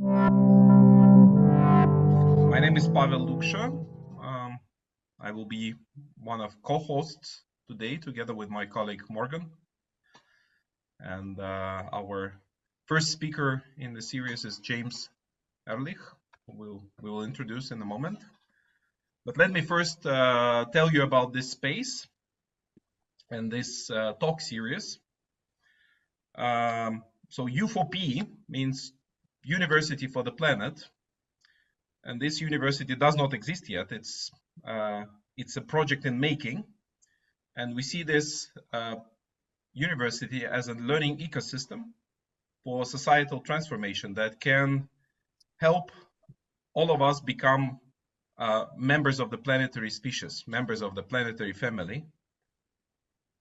My name is Pavel Luksha. I will be one of co-hosts today together with my colleague Morgan. And our first speaker in the series is James Ehrlich, who we will introduce in a moment. But let me first tell you about this space and this talk series. So U4P means University for the Planet. And this university does not exist yet. It's a project in making. And we see this university as a learning ecosystem for societal transformation that can help all of us become members of the planetary species, members of the planetary family,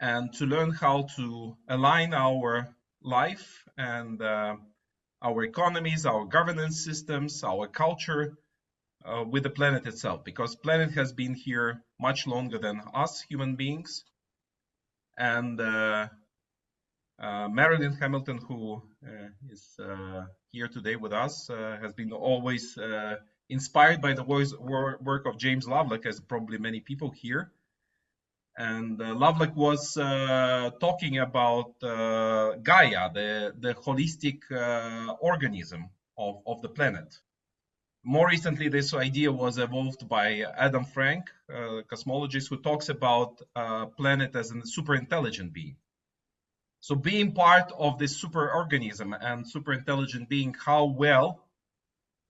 and to learn how to align our life and our economies, our governance systems, our culture with the planet itself, because planet has been here much longer than us human beings. And Marilyn Hamilton, who is here today with us, has been always inspired by the work of James Lovelock, as probably many people here. And Lovelock was talking about Gaia, the holistic organism of the planet. More recently, this idea was evolved by Adam Frank, a cosmologist who talks about planet as a super intelligent being. So being part of this super organism and super intelligent being, how well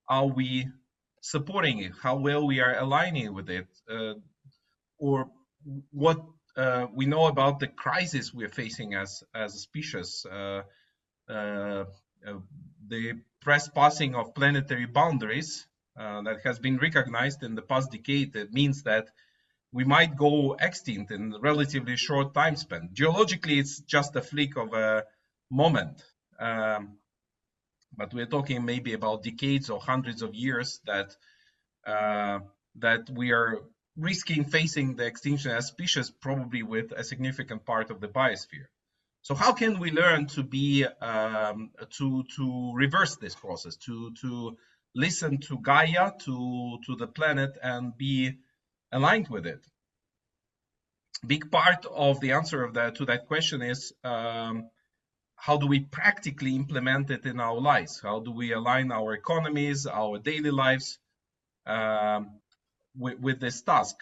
are we supporting it? How well we are aligning with it? Or what we know about the crisis we're facing as a species, the trespassing of planetary boundaries that has been recognized in the past decade. That means that we might go extinct in a relatively short time span. Geologically, it's just a flick of a moment. But we're talking maybe about decades or hundreds of years that we are risking facing the extinction as species, probably with a significant part of the biosphere. So how can we learn to be to reverse this process, to listen to Gaia, to the planet, and be aligned with it? Big part of the answer to that question is how do we practically implement it in our lives? How do we align our economies, our daily lives with this task?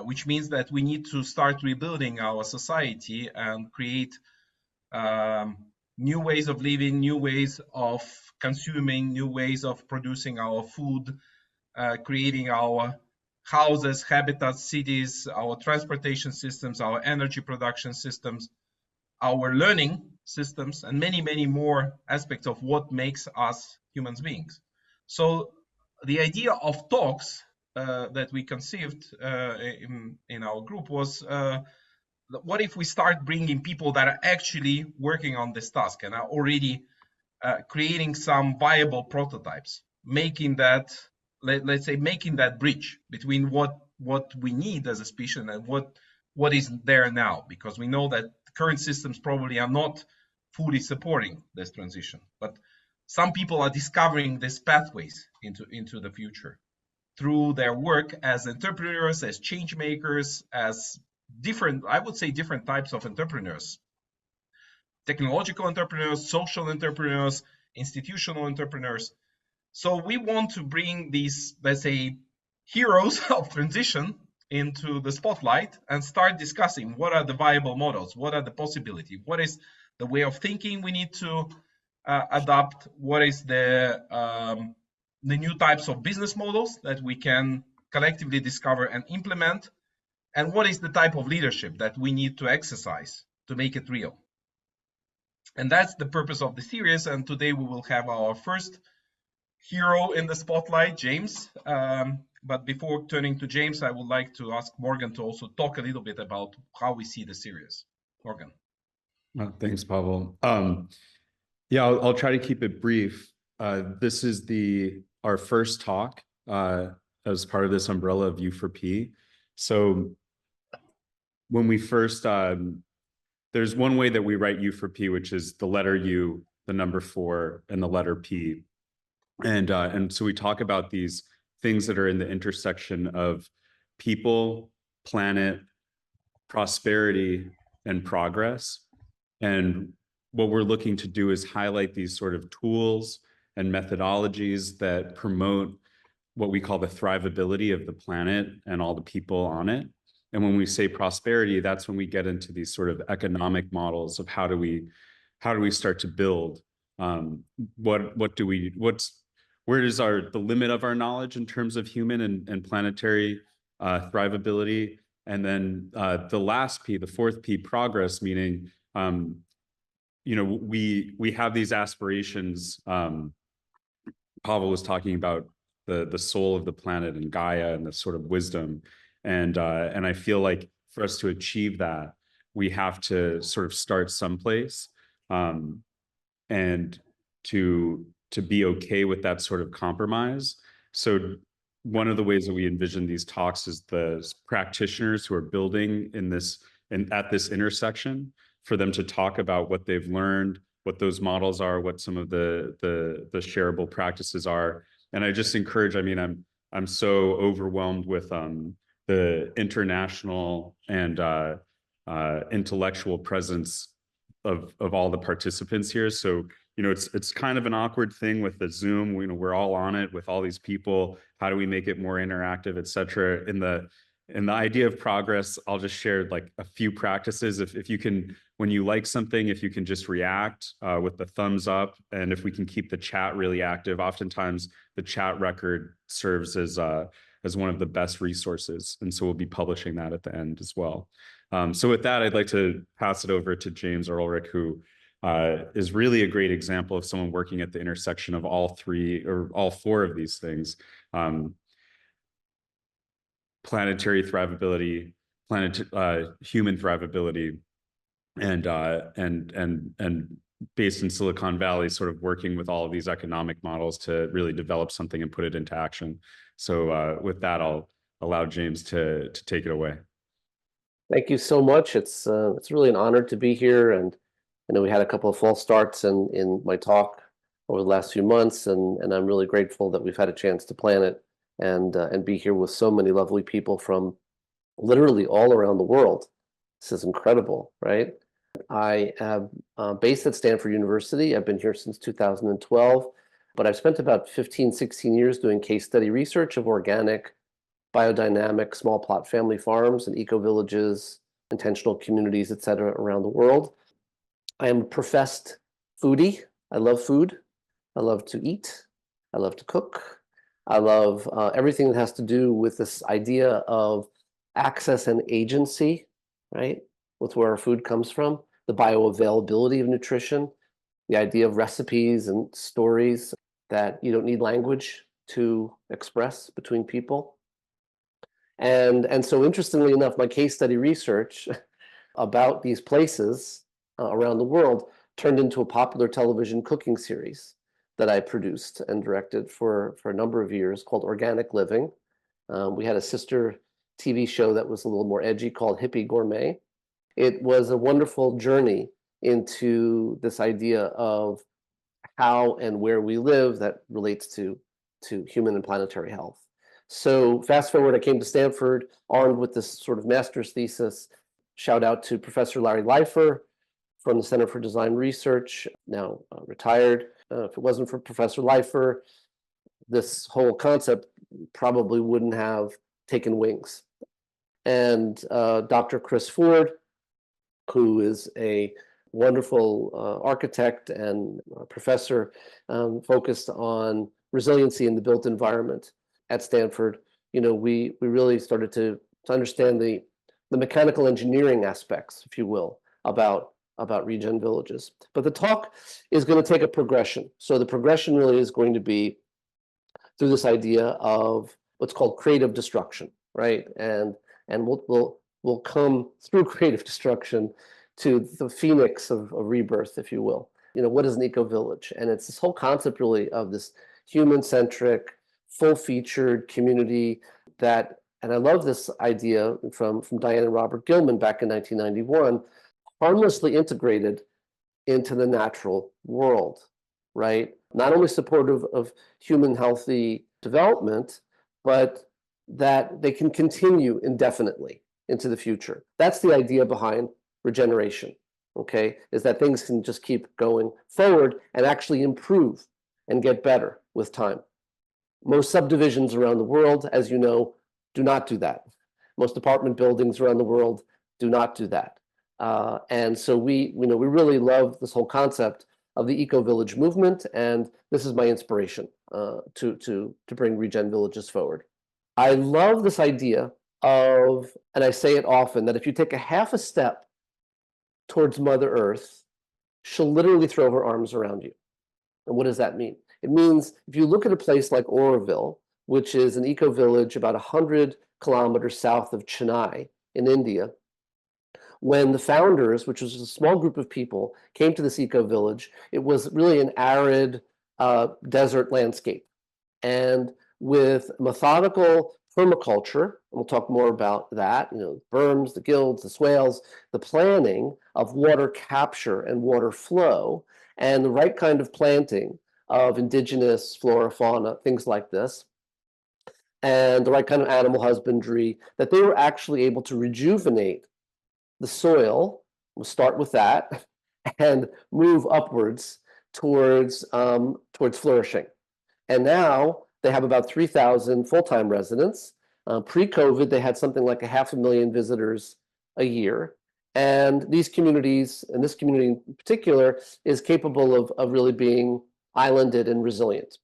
Which means that we need to start rebuilding our society and create new ways of living, new ways of consuming, new ways of producing our food, creating our houses, habitats, cities, our transportation systems, our energy production systems, our learning systems, and many, many more aspects of what makes us human beings. So the idea of talks that we conceived in our group was, what if we start bringing people that are actually working on this task and are already creating some viable prototypes, making that, let's say, making that bridge between what we need as a species and what is there now, because we know that current systems probably are not fully supporting this transition. But some people are discovering these pathways into the future through their work as entrepreneurs, as change makers, as different, I would say, different types of entrepreneurs: technological entrepreneurs, social entrepreneurs, institutional entrepreneurs. So we want to bring these, let's say, heroes of transition into the spotlight and start discussing what are the viable models, what are the possibilities, what is the way of thinking we need to adopt, what is the new types of business models that we can collectively discover and implement, and what is the type of leadership that we need to exercise to make it real. And that's the purpose of the series. And today we will have our first hero in the spotlight, James. But before turning to James, I would like to ask Morgan to also talk a little bit about how we see the series. Morgan. Thanks, Pavel. Yeah, I'll try to keep it brief. This is our first talk as part of this umbrella of U4P. So when we first, there's one way that we write U4P, which is the letter U, the number 4, and the letter P. And so we talk about these things that are in the intersection of people, planet, prosperity, and progress. And what we're looking to do is highlight these sort of tools and methodologies that promote what we call the thrivability of the planet and all the people on it. And when we say prosperity, that's when we get into these sort of economic models of how do we start to build, where is the limit of our knowledge in terms of human and planetary thrivability. And then the last P, the fourth P, progress, meaning we have these aspirations. Pavel was talking about the soul of the planet and Gaia and the sort of wisdom, and I feel like for us to achieve that, we have to sort of start someplace, and to be okay with that sort of compromise. So one of the ways that we envision these talks is the practitioners who are building at this intersection, for them to talk about what they've learned, what those models are, what some of the shareable practices are. And I just encourage, I mean, I'm so overwhelmed with the international and intellectual presence of all the participants here. So it's kind of an awkward thing with the Zoom. We're all on it with all these people. How do we make it more interactive, et cetera? In the idea of progress, I'll just share like a few practices. If you can, when you like something, if you can just react with the thumbs up, and if we can keep the chat really active, oftentimes the chat record serves as one of the best resources. And so we'll be publishing that at the end as well. So with that, I'd like to pass it over to James Ehrlich, who is really a great example of someone working at the intersection of all three or all four of these things: planetary thrivability, human thrivability, and based in Silicon Valley, sort of working with all of these economic models to really develop something and put it into action. So with that, I'll allow James to take it away. Thank you so much. It's really an honor to be here, and I know we had a couple of false starts in my talk over the last few months, and I'm really grateful that we've had a chance to plan it and be here with so many lovely people from literally all around the world. This is incredible, right? I am based at Stanford University. I've been here since 2012, but I've spent about 15, 16 years doing case study research of organic, biodynamic, small plot family farms and eco-villages, intentional communities, et cetera, around the world. I am a professed foodie. I love food. I love to eat. I love to cook. I love everything that has to do with this idea of access and agency, right? With where our food comes from, the bioavailability of nutrition, the idea of recipes and stories that you don't need language to express between people. And so interestingly enough, my case study research about these places around the world turned into a popular television cooking series that I produced and directed for a number of years called Organic Living. We had a sister TV show that was a little more edgy called Hippie Gourmet. It was a wonderful journey into this idea of how and where we live that relates to human and planetary health. So fast forward, I came to Stanford armed with this sort of master's thesis. Shout out to Professor Larry Leifer from the Center for Design Research, now retired. If it wasn't for Professor Leifer, this whole concept probably wouldn't have taken wings. And Dr. Chris Ford, who is a wonderful architect and professor focused on resiliency in the built environment at Stanford, we really started to understand the mechanical engineering aspects, if you will, about regen villages. But the talk is going to take a progression. So the progression really is going to be through this idea of what's called creative destruction, right? And we'll come through creative destruction to the phoenix of rebirth, if you will. What is an eco-village? And it's this whole concept really of this human-centric, full-featured community that, and I love this idea from Diane and Robert Gilman back in 1991, harmlessly integrated into the natural world, right? Not only supportive of human healthy development, but that they can continue indefinitely into the future. That's the idea behind regeneration, okay? Is that things can just keep going forward and actually improve and get better with time. Most subdivisions around the world, as you know, do not do that. Most apartment buildings around the world do not do that. And so we really love this whole concept of the eco-village movement, and this is my inspiration to bring regen villages forward. I love this idea of, and I say it often, that if you take a half a step towards Mother Earth, she'll literally throw her arms around you. And what does that mean? It means if you look at a place like Oroville, which is an eco-village about 100 kilometers south of Chennai in India, when the founders, which was a small group of people, came to this eco-village, it was really an arid desert landscape. And with methodical permaculture, and we'll talk more about that, berms, the gills, the swales, the planning of water capture and water flow, and the right kind of planting of indigenous flora, fauna, things like this, and the right kind of animal husbandry, that they were actually able to rejuvenate the soil. We'll start with that and move upwards towards flourishing. And now they have about 3,000 full-time residents. Pre-COVID, they had something like 500,000 visitors a year. And these communities, and this community in particular, is capable of really being islanded and resilient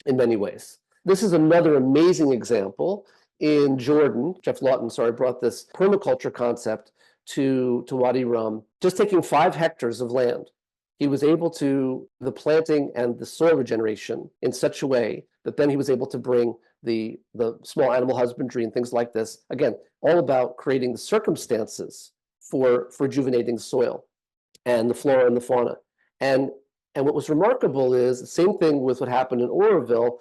in many ways. This is another amazing example in Jordan. Jeff Lawton, brought this permaculture concept to Wadi Rum, just taking 5 hectares of land. He was able to, the planting and the soil regeneration in such a way that then he was able to bring the small animal husbandry and things like this. Again, all about creating the circumstances for rejuvenating soil and the flora and the fauna. And what was remarkable is the same thing with what happened in Oroville,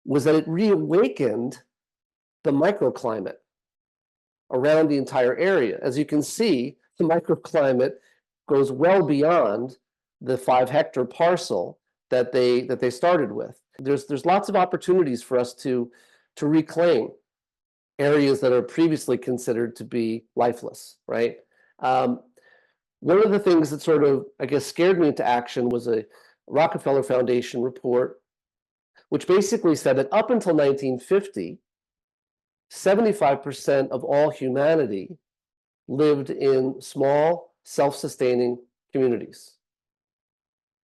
was that it reawakened the microclimate around the entire area. As you can see, the microclimate goes well beyond the 5-hectare parcel that they started with. There's lots of opportunities for us to reclaim areas that are previously considered to be lifeless, right? One of the things that sort of, I guess, scared me into action was a Rockefeller Foundation report, which basically said that up until 1950, 75% of all humanity lived in small, self-sustaining communities.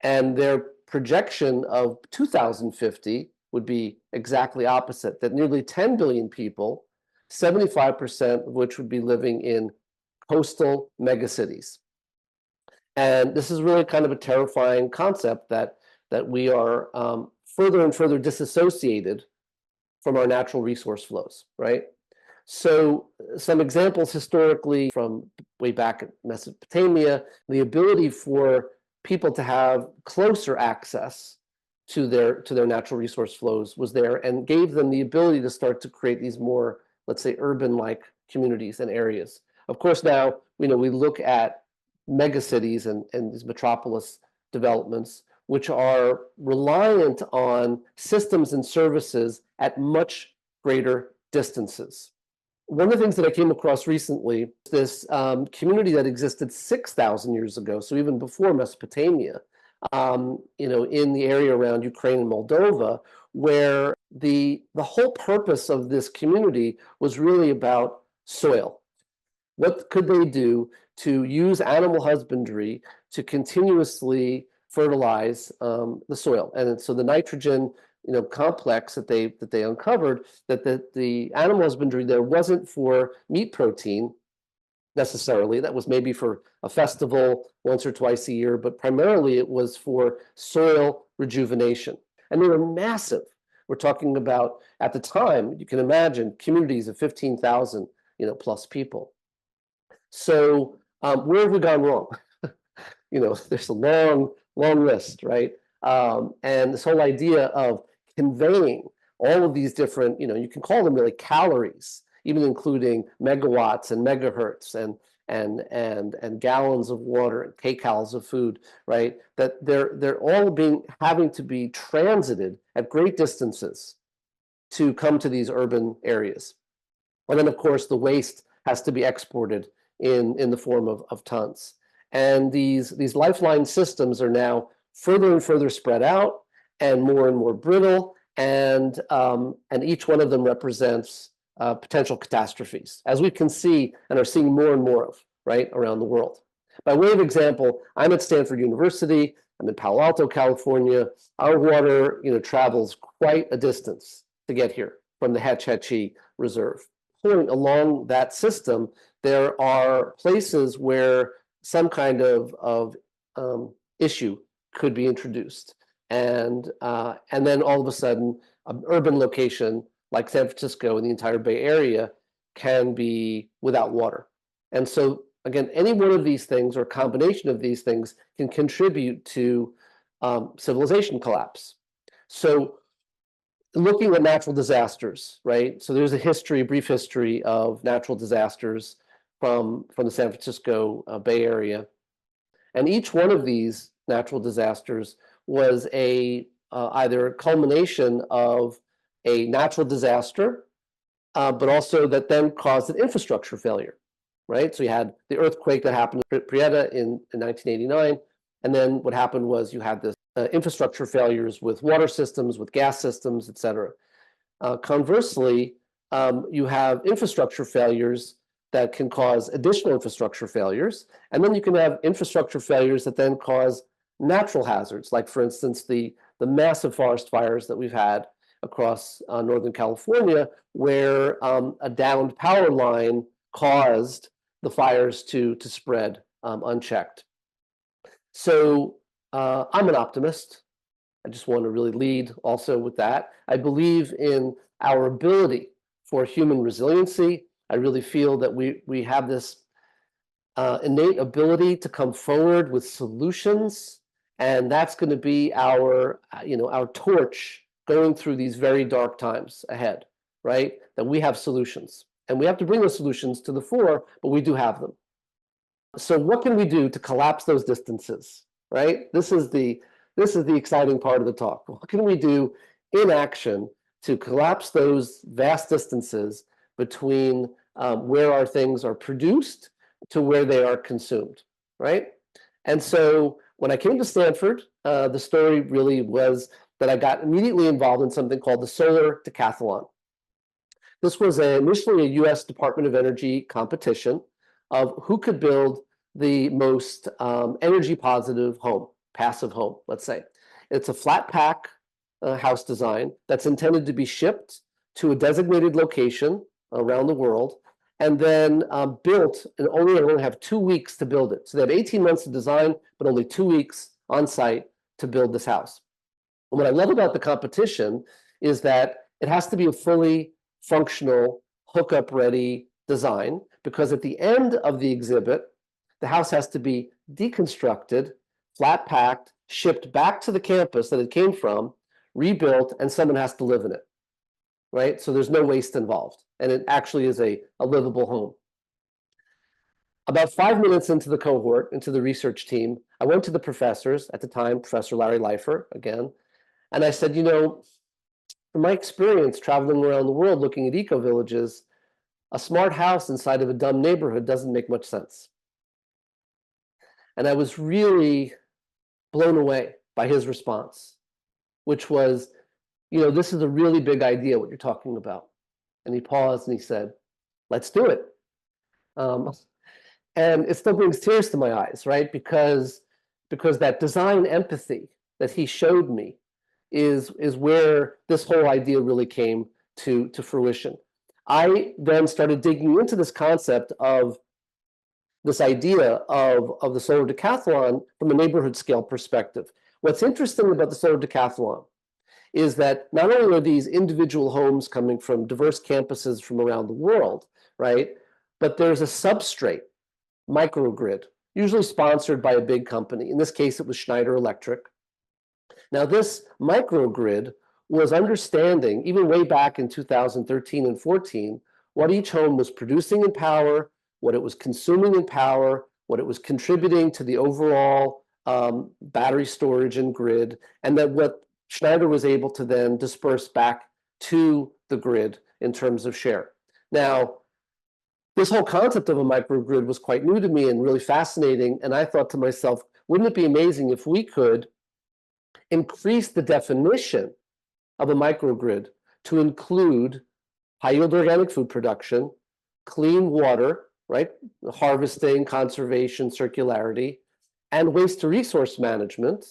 And their projection of 2050 would be exactly opposite, that nearly 10 billion people, 75% of which would be living in coastal megacities. And this is really kind of a terrifying concept that we are further and further disassociated from our natural resource flows, right? So some examples historically from way back in Mesopotamia, the ability for people to have closer access to their natural resource flows was there, and gave them the ability to start to create these more, let's say, urban-like communities and areas. Of course, now we look at megacities and these metropolis developments, which are reliant on systems and services at much greater distances. One of the things that I came across recently, this community that existed 6,000 years ago, so even before Mesopotamia, in the area around Ukraine and Moldova, where the whole purpose of this community was really about soil. What could they do to use animal husbandry to continuously fertilize the soil? And so the nitrogen complex that they uncovered, that the animal husbandry there wasn't for meat protein necessarily. That was maybe for a festival once or twice a year, but primarily it was for soil rejuvenation. And they were massive. We're talking about, at the time, you can imagine, communities of 15,000 plus people. So where have we gone wrong? There's a long list, right? And this whole idea of conveying all of these different, you can call them really calories, even including megawatts and megahertz and gallons of water and kcals of food, right? That they're all having to be transited at great distances to come to these urban areas. And then, of course, the waste has to be exported in the form of tons. And these lifeline systems are now further and further spread out and more brittle, and each one of them represents potential catastrophes, as we can see and are seeing more and more of, right, around the world. By way of example, I'm at Stanford University. I'm in Palo Alto, California. Our water, travels quite a distance to get here from the Hetch Hetchy Reserve. Point along that system, there are places where some kind of issue could be introduced, and then all of a sudden, an urban location like San Francisco and the entire Bay Area can be without water. And so, again, any one of these things or a combination of these things can contribute to civilization collapse. So, looking at natural disasters, right? So there's a brief history of natural disasters from the San Francisco Bay Area. And each one of these natural disasters was either a culmination of a natural disaster, but also that then caused an infrastructure failure, right? So you had the earthquake that happened in Prieta in 1989. And then what happened was you had this infrastructure failures with water systems, with gas systems, et cetera. Conversely, you have infrastructure failures that can cause additional infrastructure failures. And then you can have infrastructure failures that then cause natural hazards, like, for instance, the massive forest fires that we've had across Northern California, where a downed power line caused the fires to spread unchecked. So I'm an optimist. I just want to really lead also with that. I believe in our ability for human resiliency. I really feel that we have this innate ability to come forward with solutions, and that's going to be our torch going through these very dark times ahead, right? That we have solutions, and we have to bring those solutions to the fore, but we do have them. So what can we do to collapse those distances, right? This is the exciting part of the talk. What can we do in action to collapse those vast distances between where our things are produced to where they are consumed, right? And so when I came to Stanford, the story really was that I got immediately involved in something called the Solar Decathlon. This was initially a U.S. Department of Energy competition of who could build the most energy positive home, passive home, let's say. It's a flat pack house design that's intended to be shipped to a designated location around the world, and then built, and only have 2 weeks to build it. So they have 18 months to design, but only 2 weeks on site to build this house. And what I love about the competition is that it has to be a fully functional, hookup ready design, because at the end of the exhibit, the house has to be deconstructed, flat packed, shipped back to the campus that it came from, rebuilt, and someone has to live in it, right? So there's no waste involved, and it actually is a livable home. About 5 minutes into the cohort, into the research team, I went to the professors at the time, Professor Larry Leifer again, and I said, from my experience traveling around the world looking at eco-villages, a smart house inside of a dumb neighborhood doesn't make much sense. And I was really blown away by his response, which was, this is a really big idea, what you're talking about. And he paused and he said, let's do it. And it still brings tears to my eyes, right? Because that design empathy that he showed me is where this whole idea really came to fruition. I then started digging into this concept of this idea of the solar decathlon from a neighborhood scale perspective. What's interesting about the solar decathlon is that not only are these individual homes coming from diverse campuses from around the world, right? But there's a substrate, microgrid, usually sponsored by a big company. In this case, it was Schneider Electric. Now, this microgrid was understanding, even way back in 2013 and 14, what each home was producing in power, what it was consuming in power, what it was contributing to the overall battery storage and grid, and then what Schneider was able to then disperse back to the grid in terms of share. Now, this whole concept of a microgrid was quite new to me and really fascinating, and I thought to myself, wouldn't it be amazing if we could increase the definition of a microgrid to include high-yield organic food production, clean water, right, harvesting, conservation, circularity, and waste-to-resource management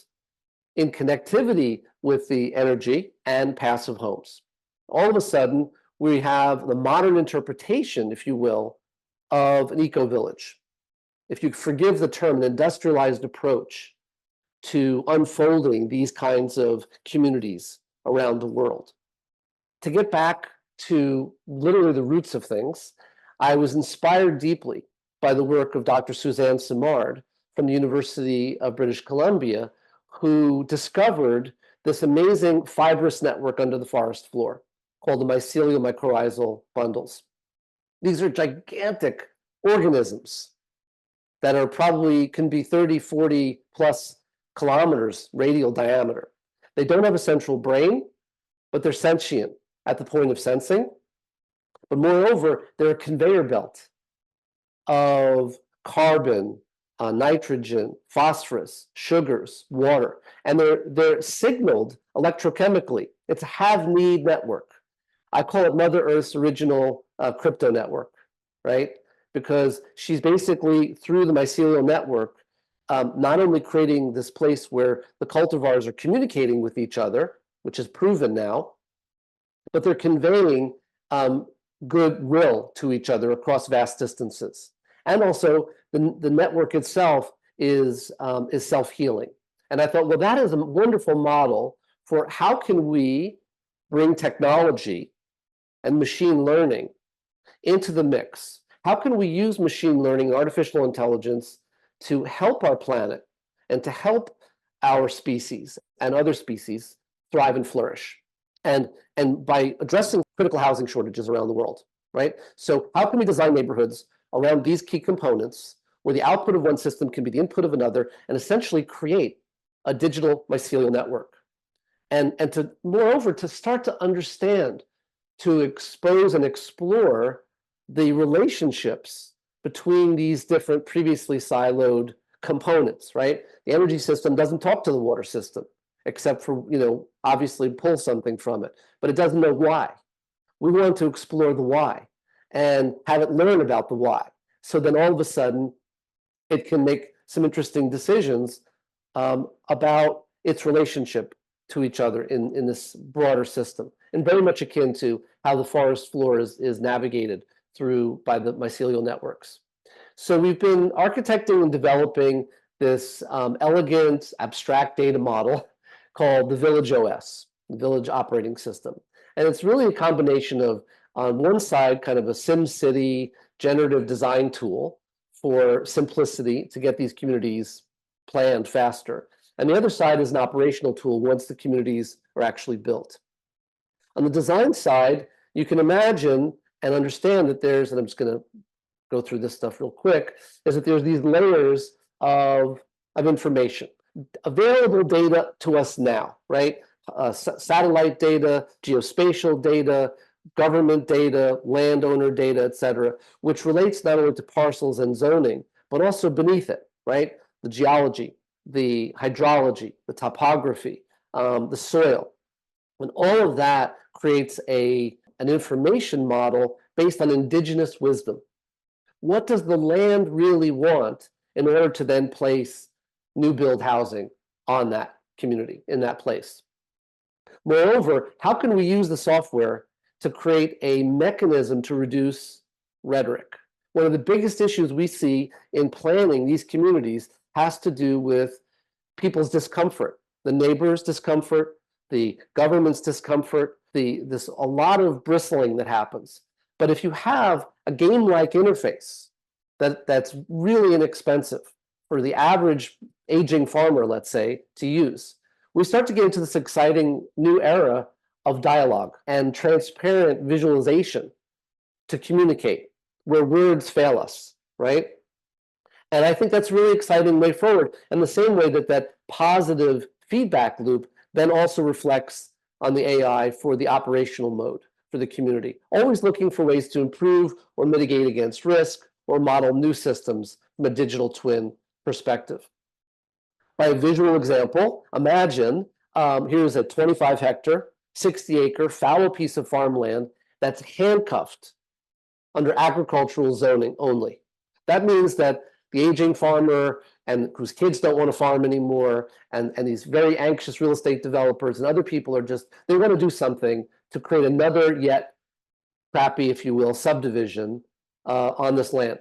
in connectivity with the energy and passive homes. All of a sudden, we have the modern interpretation, if you will, of an eco-village. If you forgive the term, an industrialized approach to unfolding these kinds of communities around the world. To get back to literally the roots of things, I was inspired deeply by the work of Dr. Suzanne Simard from the University of British Columbia, who discovered this amazing fibrous network under the forest floor called the mycelial mycorrhizal bundles. These are gigantic organisms that are probably can be 30, 40 plus kilometers radial diameter. They don't have a central brain, but they're sentient at the point of sensing. But moreover, they're a conveyor belt of carbon, nitrogen, phosphorus, sugars, water, and they're signaled electrochemically. It's a have-need network. I call it Mother Earth's original crypto network, right? Because she's basically, through the mycelial network, not only creating this place where the cultivars are communicating with each other, which is proven now, but they're conveying goodwill to each other across vast distances. And also, the network itself is self-healing. And I thought, well, that is a wonderful model for how can we bring technology and machine learning into the mix. How can we use machine learning and artificial intelligence to help our planet and to help our species and other species thrive and flourish? And by addressing critical housing shortages around the world, right? So how can we design neighborhoods around these key components where the output of one system can be the input of another and essentially create a digital mycelial network? And to, moreover, to start to understand, to expose and explore the relationships between these different previously siloed components, right? The energy system doesn't talk to the water system, except for, obviously pull something from it, but it doesn't know why. We want to explore the why and have it learn about the why. So then all of a sudden, it can make some interesting decisions about its relationship to each other in this broader system, and very much akin to how the forest floor is navigated through by the mycelial networks. So we've been architecting and developing this elegant, abstract data model called the VillageOS, the Village Operating System. And it's really a combination of, on one side, kind of a SimCity generative design tool for simplicity to get these communities planned faster. And the other side is an operational tool once the communities are actually built. On the design side, you can imagine and understand that there's, and I'm just going to go through this stuff real quick, is that there's these layers of information, available data to us now, right? Satellite data, geospatial data, government data, landowner data, et cetera, which relates not only to parcels and zoning, but also beneath it, right? The geology, the hydrology, the topography, the soil. And all of that creates an information model based on indigenous wisdom. What does the land really want in order to then place new build housing on that community, in that place? Moreover, how can we use the software to create a mechanism to reduce rhetoric? One of the biggest issues we see in planning these communities has to do with people's discomfort, the neighbors' discomfort, the government's discomfort, a lot of bristling that happens. But if you have a game-like interface that's really inexpensive for the average aging farmer, let's say, to use, we start to get into this exciting new era of dialogue and transparent visualization to communicate where words fail us. right? And I think that's a really exciting way forward. And the same way that that positive feedback loop then also reflects on the AI for the operational mode for the community. Always looking for ways to improve or mitigate against risk or model new systems from a digital twin perspective. By a visual example, imagine here's a 25-hectare, 60-acre fallow piece of farmland that's handcuffed under agricultural zoning only. That means that the aging farmer and whose kids don't want to farm anymore, and these very anxious real estate developers and other people are just, they want to do something to create another yet crappy, if you will, subdivision on this land.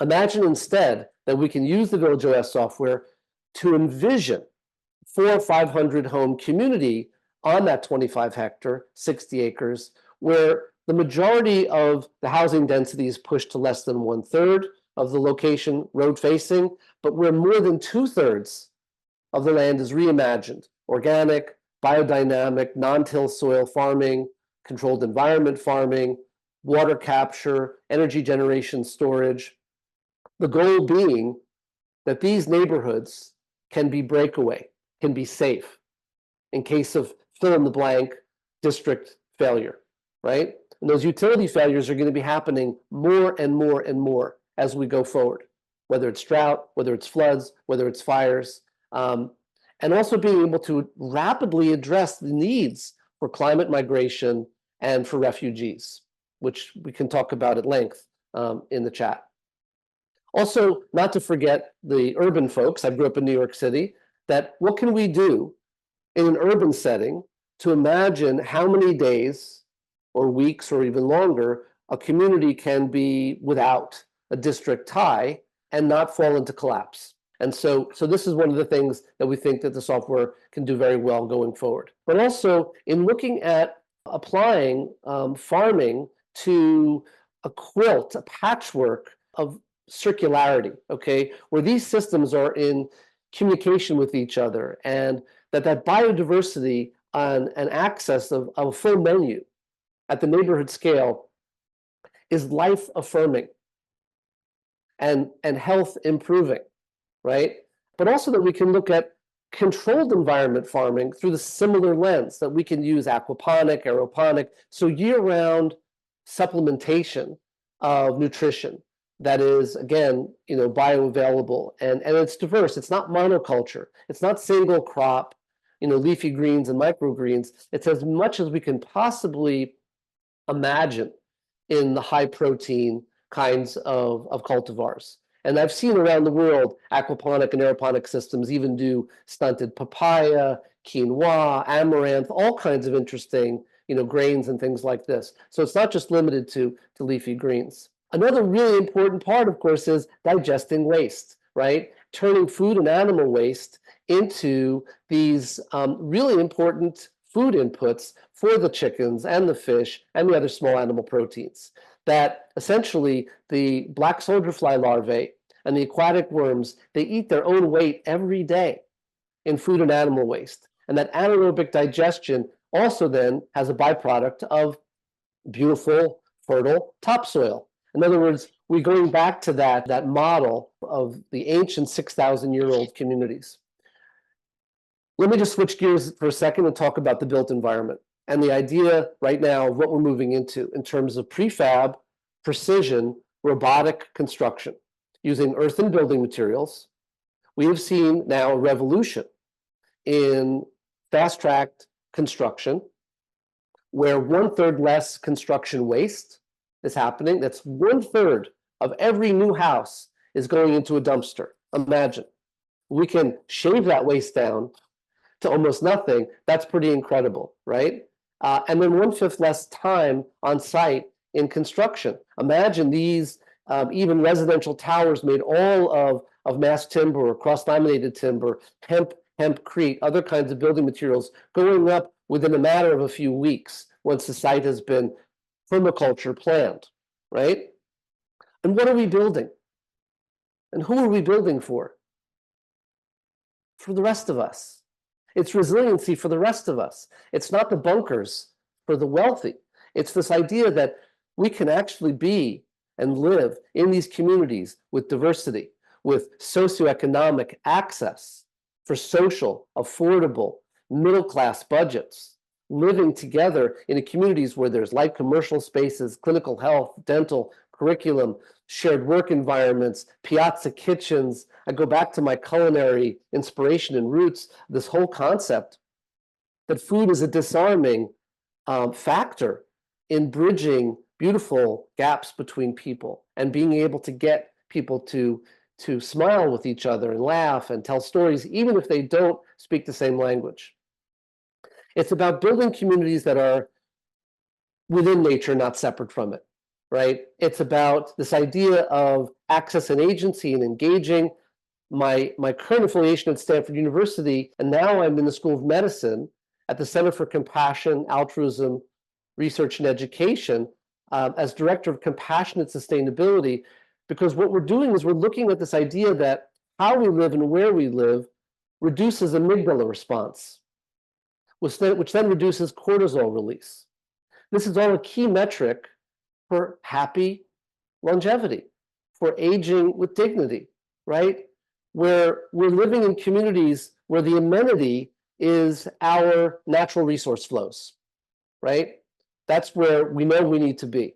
Imagine instead that we can use the VillageOS software to envision 400 or 500 home community on that 25-hectare, 60 acres, where the majority of the housing density is pushed to less than 1/3 of the location road facing, but where more than 2/3 of the land is reimagined: organic, biodynamic, non-till soil farming, controlled environment farming, water capture, energy generation storage. The goal being that these neighborhoods can be breakaway, can be safe in case of fill in the blank district failure, right? And those utility failures are going to be happening more and more and more as we go forward, whether it's drought, whether it's floods, whether it's fires, and also being able to rapidly address the needs for climate migration and for refugees, which we can talk about at length in the chat. Also, not to forget the urban folks, I grew up in New York City, that what can we do in an urban setting to imagine how many days or weeks or even longer a community can be without a district tie and not fall into collapse. And so this is one of the things that we think that the software can do very well going forward. But also in looking at applying farming to a quilt, a patchwork of circularity, okay, where these systems are in communication with each other, and that biodiversity and access of a full menu at the neighborhood scale is life affirming and health improving, right? But also that we can look at controlled environment farming through the similar lens, that we can use aquaponic, aeroponic, so year-round supplementation of nutrition that is, again, bioavailable, and it's diverse. It's not monoculture. It's not single crop, leafy greens and microgreens. It's as much as we can possibly imagine in the high protein kinds of cultivars. And I've seen around the world aquaponic and aeroponic systems even do stunted papaya, quinoa, amaranth, all kinds of interesting grains and things like this. So it's not just limited to leafy greens. Another really important part, of course, is digesting waste, right? Turning food and animal waste into these really important food inputs for the chickens and the fish and the other small animal proteins. That essentially the black soldier fly larvae and the aquatic worms, they eat their own weight every day in food and animal waste. And that anaerobic digestion also then has a byproduct of beautiful, fertile topsoil. In other words, we're going back to that model of the ancient 6,000-year-old communities. Let me just switch gears for a second and talk about the built environment and the idea right now of what we're moving into in terms of prefab, precision, robotic construction using earthen building materials. We have seen now a revolution in fast-tracked construction where 1/3 less construction waste is happening. That's 1/3 of every new house is going into a dumpster. Imagine. We can shave that waste down to almost nothing. That's pretty incredible, right? And then 1/5 less time on site in construction. Imagine these even residential towers made all of mass timber or cross-laminated timber, hempcrete, other kinds of building materials going up within a matter of a few weeks once the site has been permaculture planned, right? And what are we building? And who are we building for? For the rest of us. It's resiliency for the rest of us. It's not the bunkers for the wealthy. It's this idea that we can actually be and live in these communities with diversity, with socioeconomic access for social, affordable, middle-class budgets, living together in communities where there's light commercial spaces, clinical health, dental, curriculum, shared work environments, piazza kitchens. I go back to my culinary inspiration and roots, this whole concept that food is a disarming factor in bridging beautiful gaps between people and being able to get people to smile with each other and laugh and tell stories, even if they don't speak the same language. It's about building communities that are within nature, not separate from it, right? It's about this idea of access and agency and engaging. My current affiliation at Stanford University, and now I'm in the School of Medicine at the Center for Compassion, Altruism, Research and Education as Director of Compassionate Sustainability, because what we're doing is we're looking at this idea that how we live and where we live reduces amygdala response, which then reduces cortisol release. This is all a key metric for happy longevity, for aging with dignity, right? Where we're living in communities where the amenity is our natural resource flows, right? That's where we know we need to be.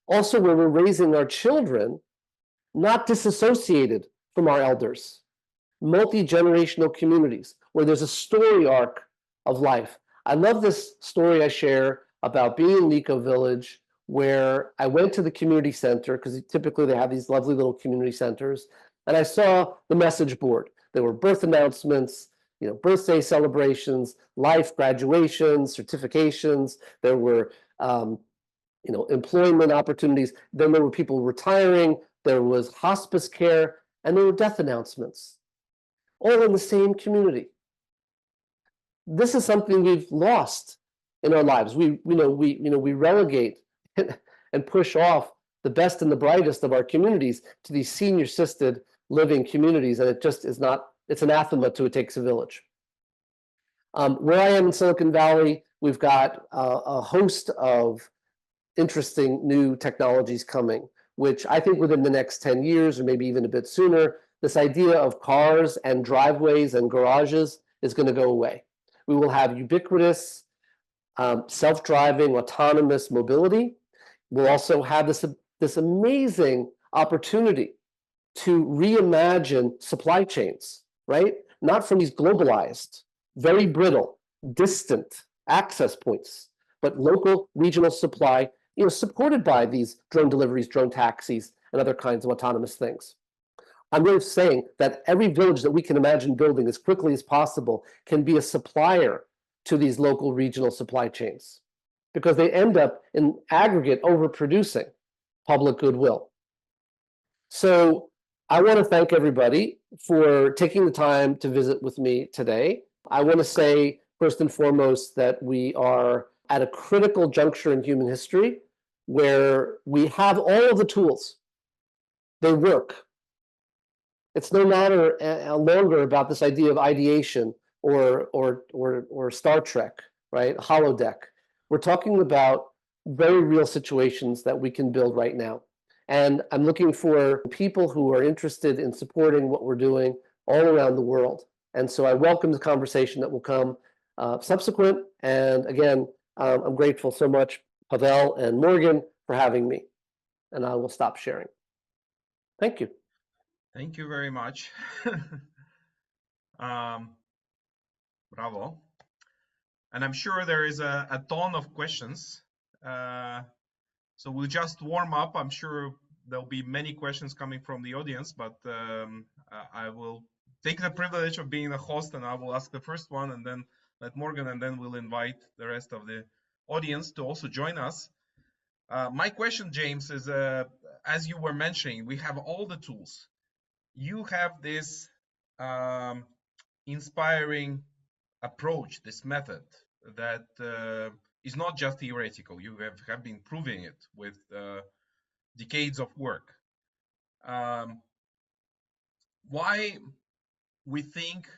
Also, where we're raising our children, not disassociated from our elders, multi-generational communities where there's a story arc of life. I love this story I share about being in Nico Village, where I went to the community center, because typically they have these lovely little community centers, and I saw the message board. There were birth announcements, birthday celebrations, life graduations, certifications. There were employment opportunities. Then there were people retiring. There was hospice care, and there were death announcements, all in the same community. This is something we've lost in our lives. We relegate and push off the best and the brightest of our communities to these senior assisted living communities, and it just is not. It's anathema to It Takes a Village. Where I am in Silicon Valley, we've got a host of interesting new technologies coming, which I think within the next 10 years, or maybe even a bit sooner, this idea of cars and driveways and garages is going to go away. We will have ubiquitous, self-driving, autonomous mobility. We'll also have this amazing opportunity to reimagine supply chains, right? Not from these globalized, very brittle, distant access points, but local, regional supply, supported by these drone deliveries, drone taxis, and other kinds of autonomous things. I'm really saying that every village that we can imagine building as quickly as possible can be a supplier to these local, regional supply chains, because they end up in aggregate overproducing public goodwill. So I want to thank everybody for taking the time to visit with me today. I want to say, first and foremost, that we are at a critical juncture in human history where we have all of the tools. They work. It's no matter longer about this idea of ideation or Star Trek, right? Holodeck. We're talking about very real situations that we can build right now. And I'm looking for people who are interested in supporting what we're doing all around the world. And so I welcome the conversation that will come subsequent. And again, I'm grateful so much, Pavel and Morgan, for having me. And I will stop sharing. Thank you. Thank you very much. Bravo. And I'm sure there is a ton of questions. So we'll just warm up. I'm sure there'll be many questions coming from the audience, but I will take the privilege of being the host, and I will ask the first one, and then let Morgan, and then we'll invite the rest of the audience to also join us. My question, James, is as you were mentioning, we have all the tools. You have this inspiring approach, this method that is not just theoretical. You have been proving it with decades of work. Why we think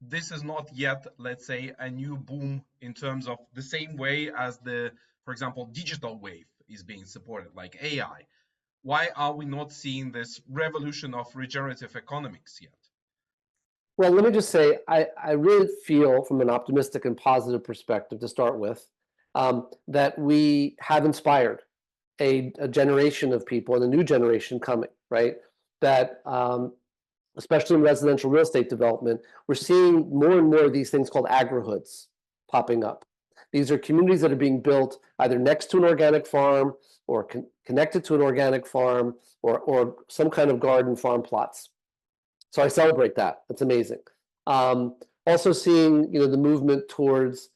this is not yet, let's say, a new boom in terms of the same way as the, for example, digital wave is being supported, like AI. Why are we not seeing this revolution of regenerative economics yet? Well, let me just say, I really feel from an optimistic and positive perspective to start with, that we have inspired a generation of people and a new generation coming, right? That especially in residential real estate development, we're seeing more and more of these things called agrihoods popping up. These are communities that are being built either next to an organic farm or connected to an organic farm or some kind of garden farm plots. So I celebrate that. That's amazing. Also seeing the movement towards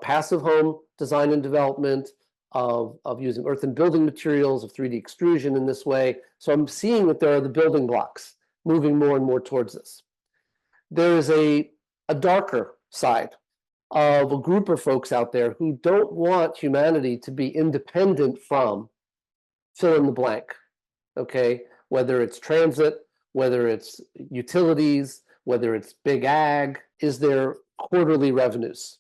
passive home design and development of using earthen building materials, of 3D extrusion in this way. So I'm seeing that there are the building blocks moving more and more towards this. There is a darker side of a group of folks out there who don't want humanity to be independent from fill in the blank, okay? Whether it's transit, whether it's utilities, whether it's big ag, is there quarterly revenues,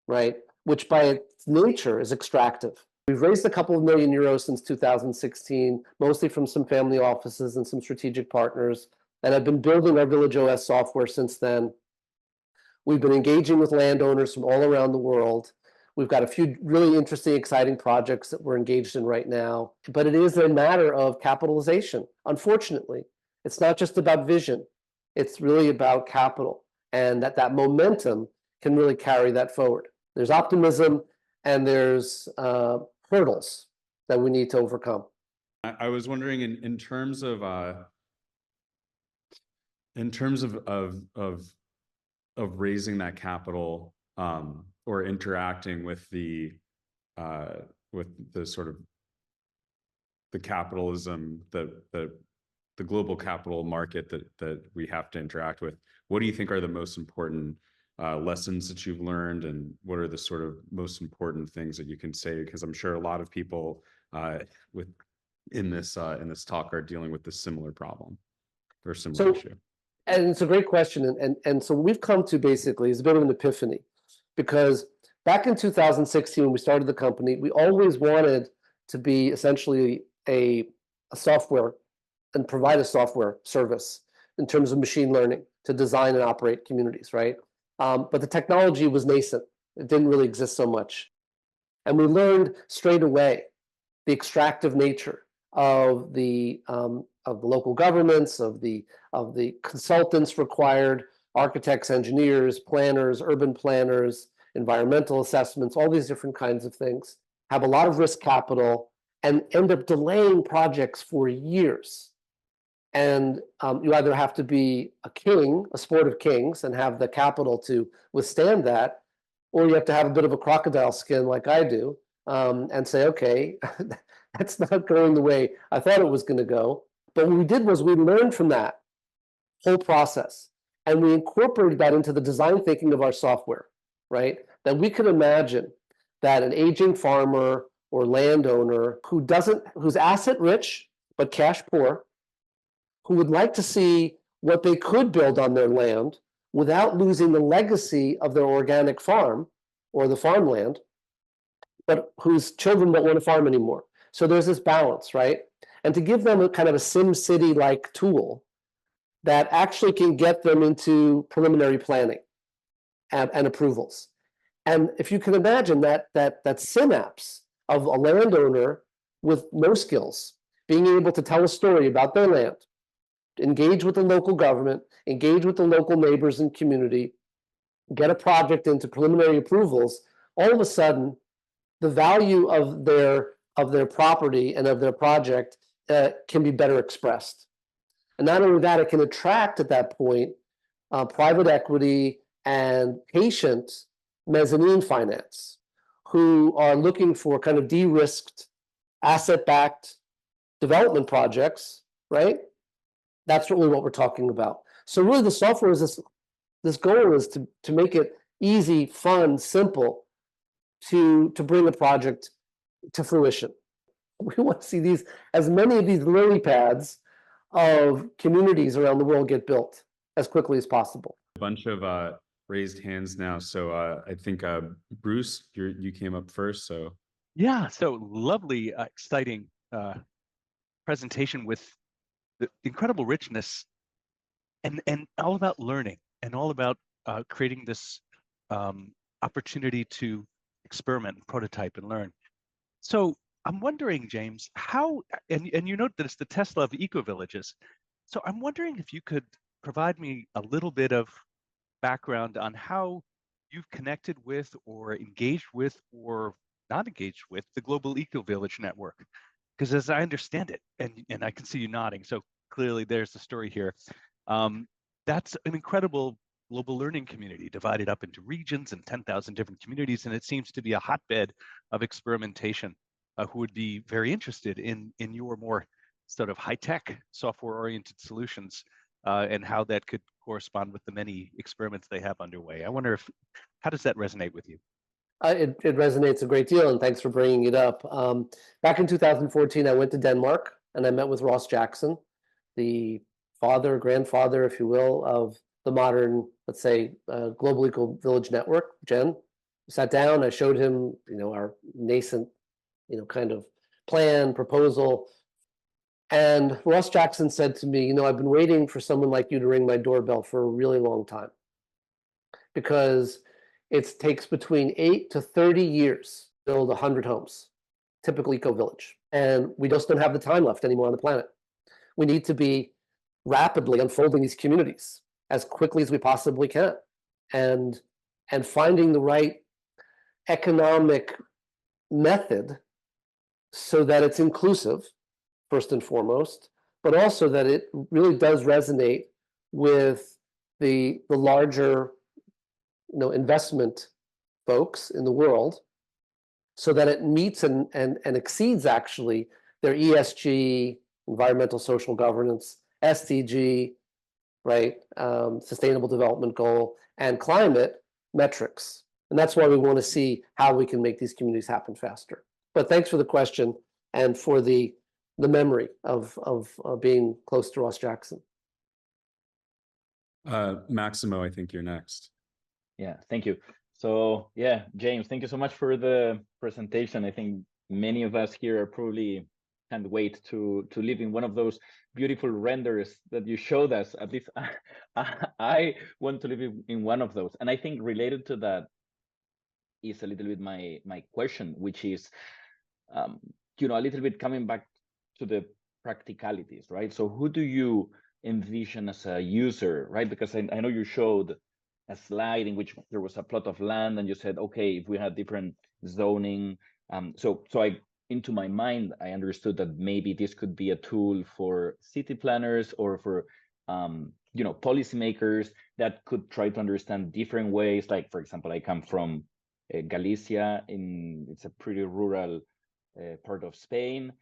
right? Which by its nature is extractive. We've raised a couple of million euros since 2016, mostly from some family offices and some strategic partners, and I've been building our VillageOS software since then. We've been engaging with landowners from all around the world. We've got a few really interesting, exciting projects that we're engaged in right now, but it is a matter of capitalization. Unfortunately, it's not just about vision. It's really about capital, and that momentum can really carry that forward. There's optimism and there's hurdles that we need to overcome. I was wondering in terms of raising that capital or interacting with the sort of the capitalism, the global capital market that we have to interact with. What do you think are the most important lessons that you've learned, and what are the sort of most important things that you can say? Because I'm sure a lot of people in this talk are dealing with this similar problem or similar issue. And it's a great question, and so we've come to basically is a bit of an epiphany, because back in 2016 when we started the company, we always wanted to be essentially a software and provide a software service in terms of machine learning to design and operate communities, right? But the technology was nascent. It didn't really exist so much. And we learned straight away the extractive nature of the local governments, of the consultants required, architects, engineers, planners, urban planners, environmental assessments, all these different kinds of things, have a lot of risk capital and end up delaying projects for years. And you either have to be a king, a sport of kings, and have the capital to withstand that, or you have to have a bit of a crocodile skin like I do, and say, okay, that's not going the way I thought it was going to go. But what we did was we learned from that whole process, and we incorporated that into the design thinking of our software, right? That we could imagine that an aging farmer or landowner who's asset rich but cash poor, who would like to see what they could build on their land without losing the legacy of their organic farm or the farmland, but whose children don't want to farm anymore. So there's this balance, right? And to give them a kind of a SimCity-like tool that actually can get them into preliminary planning and approvals. And if you can imagine that synapse of a landowner with no skills being able to tell a story about their land, engage with the local government, engage with the local neighbors and community, get a project into preliminary approvals, all of a sudden, the value of their property and of their project can be better expressed. And not only that, it can attract at that point private equity and patient mezzanine finance who are looking for kind of de-risked asset-backed development projects, right? That's really what we're talking about. So really the software is this goal is to make it easy, fun, simple to bring a project to fruition. We want to see as many of these lily pads of communities around the world get built as quickly as possible. A bunch of raised hands now. So I think Bruce, you came up first. So Yeah, so lovely, exciting presentation with the incredible richness and all about learning and all about creating this opportunity to experiment, prototype, and learn. So I'm wondering, James, how, and you note that it's the Tesla of eco-villages. So I'm wondering if you could provide me a little bit of background on how you've connected with or engaged with or not engaged with the Global Eco-Village Network. Because as I understand it, and I can see you nodding, so clearly there's the story here. That's an incredible global learning community divided up into regions and 10,000 different communities, and it seems to be a hotbed of experimentation who would be very interested in your more sort of high-tech software-oriented solutions and how that could correspond with the many experiments they have underway. I wonder how does that resonate with you? It resonates a great deal, and thanks for bringing it up. Back in 2014, I went to Denmark, and I met with Ross Jackson, the grandfather, if you will, of the modern, let's say, Global Eco Village Network, GEN. We sat down, I showed him, our nascent, kind of plan, proposal. And Ross Jackson said to me, I've been waiting for someone like you to ring my doorbell for a really long time, because it takes between 8 to 30 years to build 100 homes, typical eco-village. And we just don't have the time left anymore on the planet. We need to be rapidly unfolding these communities as quickly as we possibly can, and finding the right economic method so that it's inclusive, first and foremost, but also that it really does resonate with the larger investment folks in the world, so that it meets and exceeds actually their ESG, environmental social governance, SDG, right, sustainable development goal, and climate metrics. And that's why we want to see how we can make these communities happen faster. But thanks for the question and for the memory of being close to Ross Jackson. Maximo, I think you're next. Yeah, thank you. So yeah, James, thank you so much for the presentation. I think many of us here are probably can't wait to live in one of those beautiful renders that you showed us. At least I want to live in one of those. And I think related to that is a little bit my question, which is, a little bit coming back to the practicalities, right? So who do you envision as a user, right? Because I know you showed a slide in which there was a plot of land and you said, okay, if we had different zoning, so into my mind, I understood that maybe this could be a tool for city planners or for policymakers that could try to understand different ways. Like, for example, I come from Galicia, it's a pretty rural part of Spain.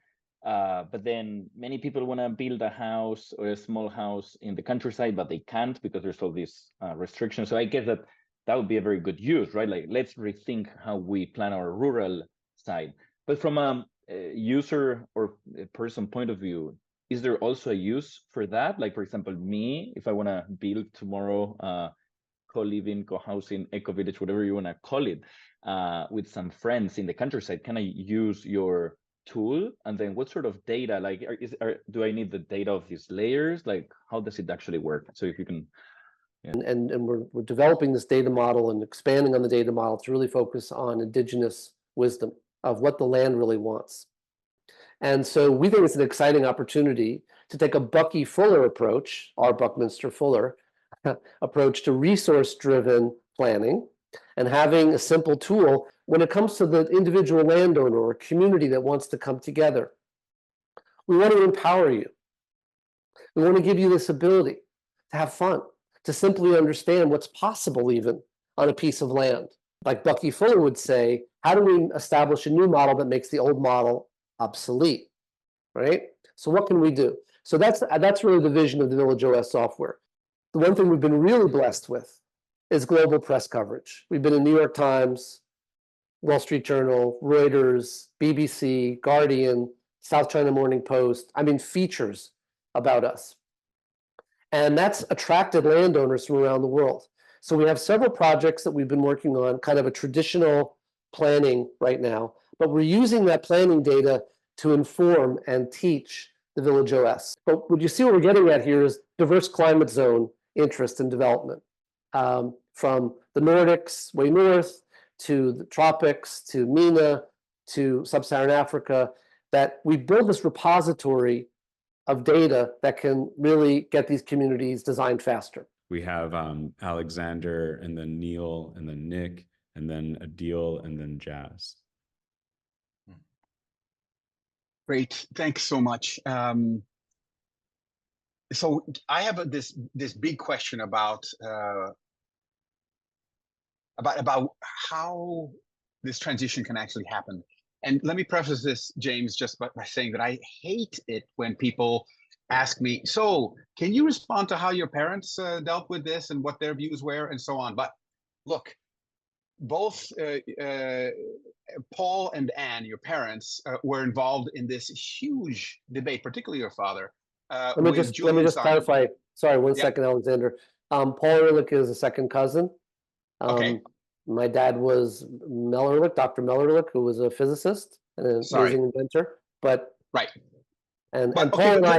But then many people want to build a house or a small house in the countryside, but they can't because there's all these restrictions. So I guess that would be a very good use, right? Like, let's rethink how we plan our rural side. But from a user or a person point of view, is there also a use for that? Like, for example, me, if I want to build tomorrow co-living, co-housing, eco-village, whatever you want to call it, with some friends in the countryside, can I use your tool? And then what sort of data, like, do I need the data of these layers? Like, how does it actually work? So if you can. Yeah. And we're developing this data model and expanding on the data model to really focus on indigenous wisdom of what the land really wants. And so we think it's an exciting opportunity to take a Bucky Fuller approach, our Buckminster Fuller approach to resource-driven planning, and having a simple tool when it comes to the individual landowner or community that wants to come together. We want to empower you. We want to give you this ability to have fun, to simply understand what's possible even on a piece of land. Like Bucky Fuller would say, how do we establish a new model that makes the old model obsolete, right? So what can we do? So that's really the vision of the VillageOS software. The one thing we've been really blessed with is global press coverage. We've been in New York Times, Wall Street Journal, Reuters, BBC, Guardian, South China Morning Post. I mean, features about us. And that's attracted landowners from around the world. So we have several projects that we've been working on, kind of a traditional planning right now, but we're using that planning data to inform and teach the VillageOS. But what you see what we're getting at here is diverse climate zone interest and development, from the Nordics way north to the tropics to MENA to sub-Saharan Africa, that we build this repository of data that can really get these communities designed faster. We have Alexander, and then Neil, and then Nick, and then Adil, and then Jazz. Great, thanks so much. So I have this big question about how this transition can actually happen. And let me preface this, James, just by saying that I hate it when people ask me, so can you respond to how your parents dealt with this and what their views were and so on? But look, both Paul and Anne, your parents, were involved in this huge debate, particularly your father. Let me just clarify. Sorry, one second, Alexander. Paul Ehrlich is a second cousin. Okay. My dad was Mel Ehrlich, Dr. Mel Ehrlich, who was a physicist and an amazing inventor. But right. And Paul and I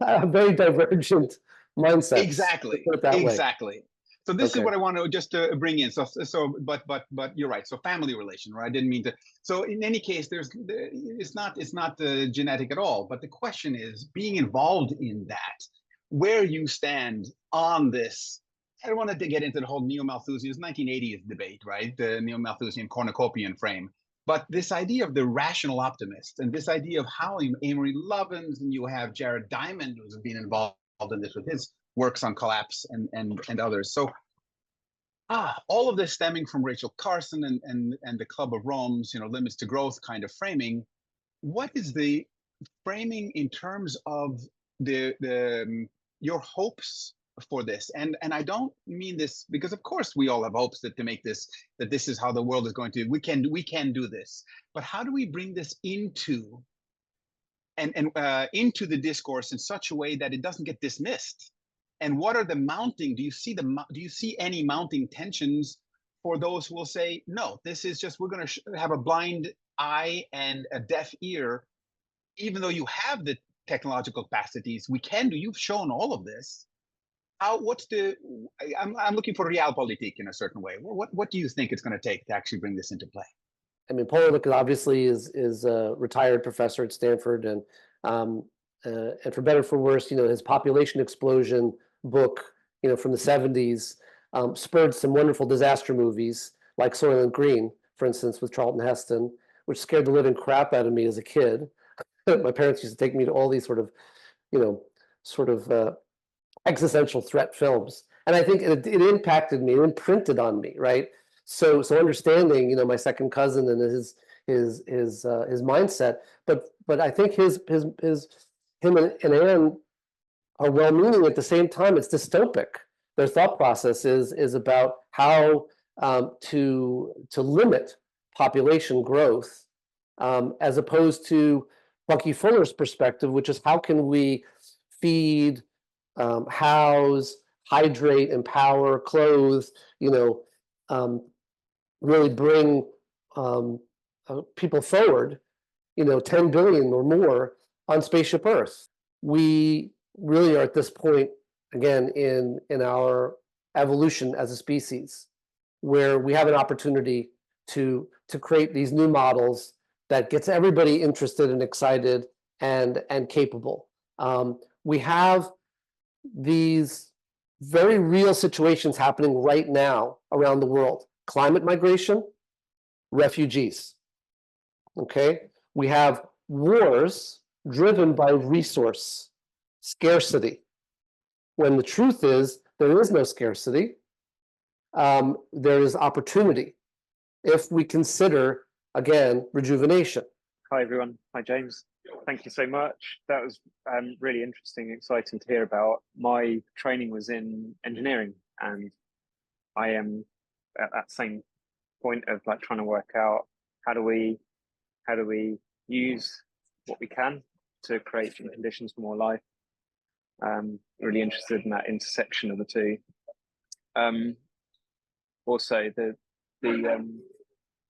are very divergent mindsets. Exactly. Put it that exactly. way. So this is what I want to just bring in. But you're right. So family relation, right? I didn't mean to. So in any case, it's not genetic at all. But the question is being involved in that, where you stand on this. I don't want to get into the whole neo-Malthusian 1980s debate, right? The neo-Malthusian cornucopian frame. But this idea of the rational optimist and this idea of how Amory Lovins, and you have Jared Diamond, who's been involved in this with his works on collapse and others. So all of this stemming from Rachel Carson and the Club of Rome's, limits to growth kind of framing. What is the framing in terms of your hopes for this? And I don't mean this because of course we all have hopes that this is how the world is going to, we can do this, but how do we bring this into the discourse in such a way that it doesn't get dismissed? And what are the mounting, do you see any mounting tensions for those who will say, no, this is just, we're going to have a blind eye and a deaf ear, even though you have the technological capacities, you've shown all of this. I'm looking for realpolitik in a certain way. What do you think it's going to take to actually bring this into play? I mean, Paul Ehrlich obviously is a retired professor at Stanford, and for better or for worse, his population explosion book, from the 70s, spurred some wonderful disaster movies like Soylent Green, for instance, with Charlton Heston, which scared the living crap out of me as a kid. My parents used to take me to all these sort of existential threat films, and I think it impacted me, it imprinted on me, right? So understanding, my second cousin and his mindset, but I think him and Anne are well-meaning. At the same time, it's dystopic. Their thought process is about how to limit population growth, as opposed to Bucky Fuller's perspective, which is how can we feed, house, hydrate, empower, clothe, really bring people forward, 10 billion or more on spaceship Earth. We really are at this point, again, in our evolution as a species, where we have an opportunity to create these new models that gets everybody interested and excited and capable. We have these very real situations happening right now around the world. Climate migration, refugees, okay? We have wars driven by resource scarcity, when the truth is there is no scarcity, there is opportunity, if we consider, again, rejuvenation. Hi, everyone. Hi, James. Thank you so much. That was really interesting, exciting to hear about. My training was in engineering, and I am at that same point of trying to work out how do we use what we can to create conditions for more life. Really interested in that intersection of the two. Also, the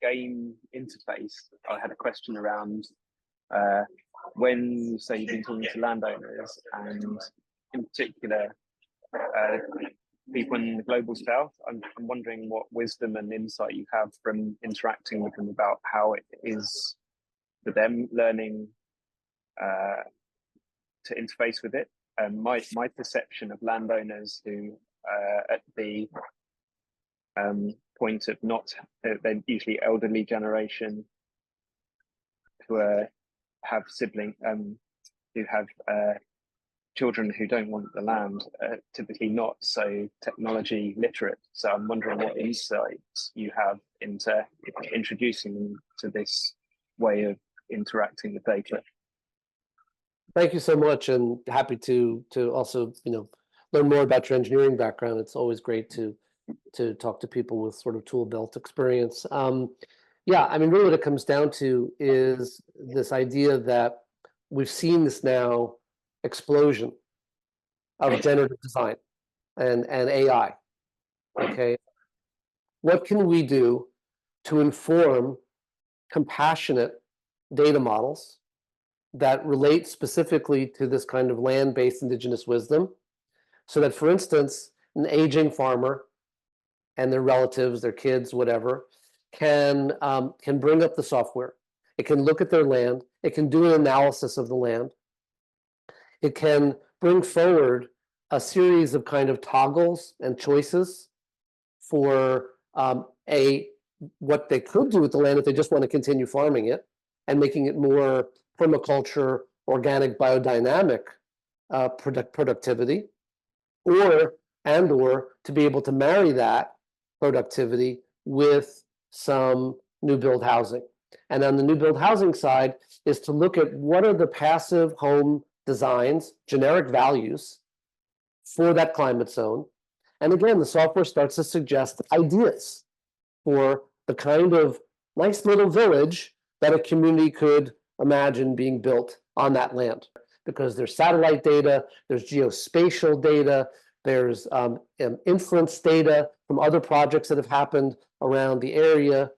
game interface, I had a question around when you say you've been talking to landowners, and in particular people in the global south, I'm wondering what wisdom and insight you have from interacting with them about how it is for them learning to interface with it. My perception of landowners who at the point of not, they're usually elderly generation who have siblings, who have children who don't want the land, typically not so technology literate. So I'm wondering what insights you have into introducing them to this way of interacting with data. Thank you so much, and happy to also learn more about your engineering background. It's always great to talk to people with sort of tool belt experience. Yeah, I mean, really what it comes down to is this idea that we've seen this now explosion of generative design and AI. Okay, what can we do to inform compassionate data models that relate specifically to this kind of land-based indigenous wisdom, so that, for instance, an aging farmer and their relatives, their kids, whatever, can bring up the software. It can look at their land. It can do an analysis of the land. It can bring forward a series of kind of toggles and choices for what they could do with the land if they just want to continue farming it and making it more permaculture, organic, biodynamic productivity, or to be able to marry that productivity with some new build housing. And on the new build housing side is to look at what are the passive home designs, generic values for that climate zone. And again, the software starts to suggest ideas for the kind of nice little village that a community could imagine being built on that land. Because there's satellite data, there's geospatial data, there's inference data from other projects that have happened around the area.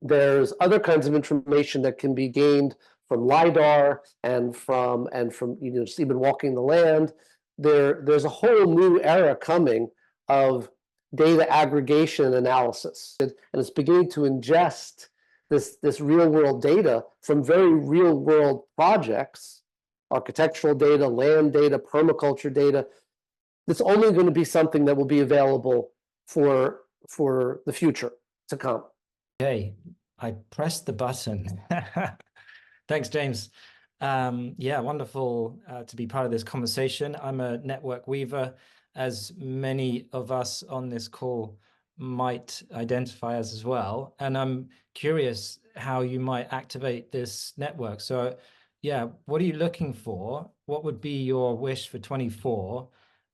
There's other kinds of information that can be gained from LiDAR and from just even walking the land. There's a whole new era coming of data aggregation analysis, and it's beginning to ingest this real world data from very real world projects, architectural data, land data, permaculture data. It's only going to be something that will be available for the future to come. Okay, I pressed the button. Thanks, James. Yeah, wonderful to be part of this conversation. I'm a network weaver, as many of us on this call might identify as well. And I'm curious how you might activate this network. So yeah, what are you looking for? What would be your wish for 24?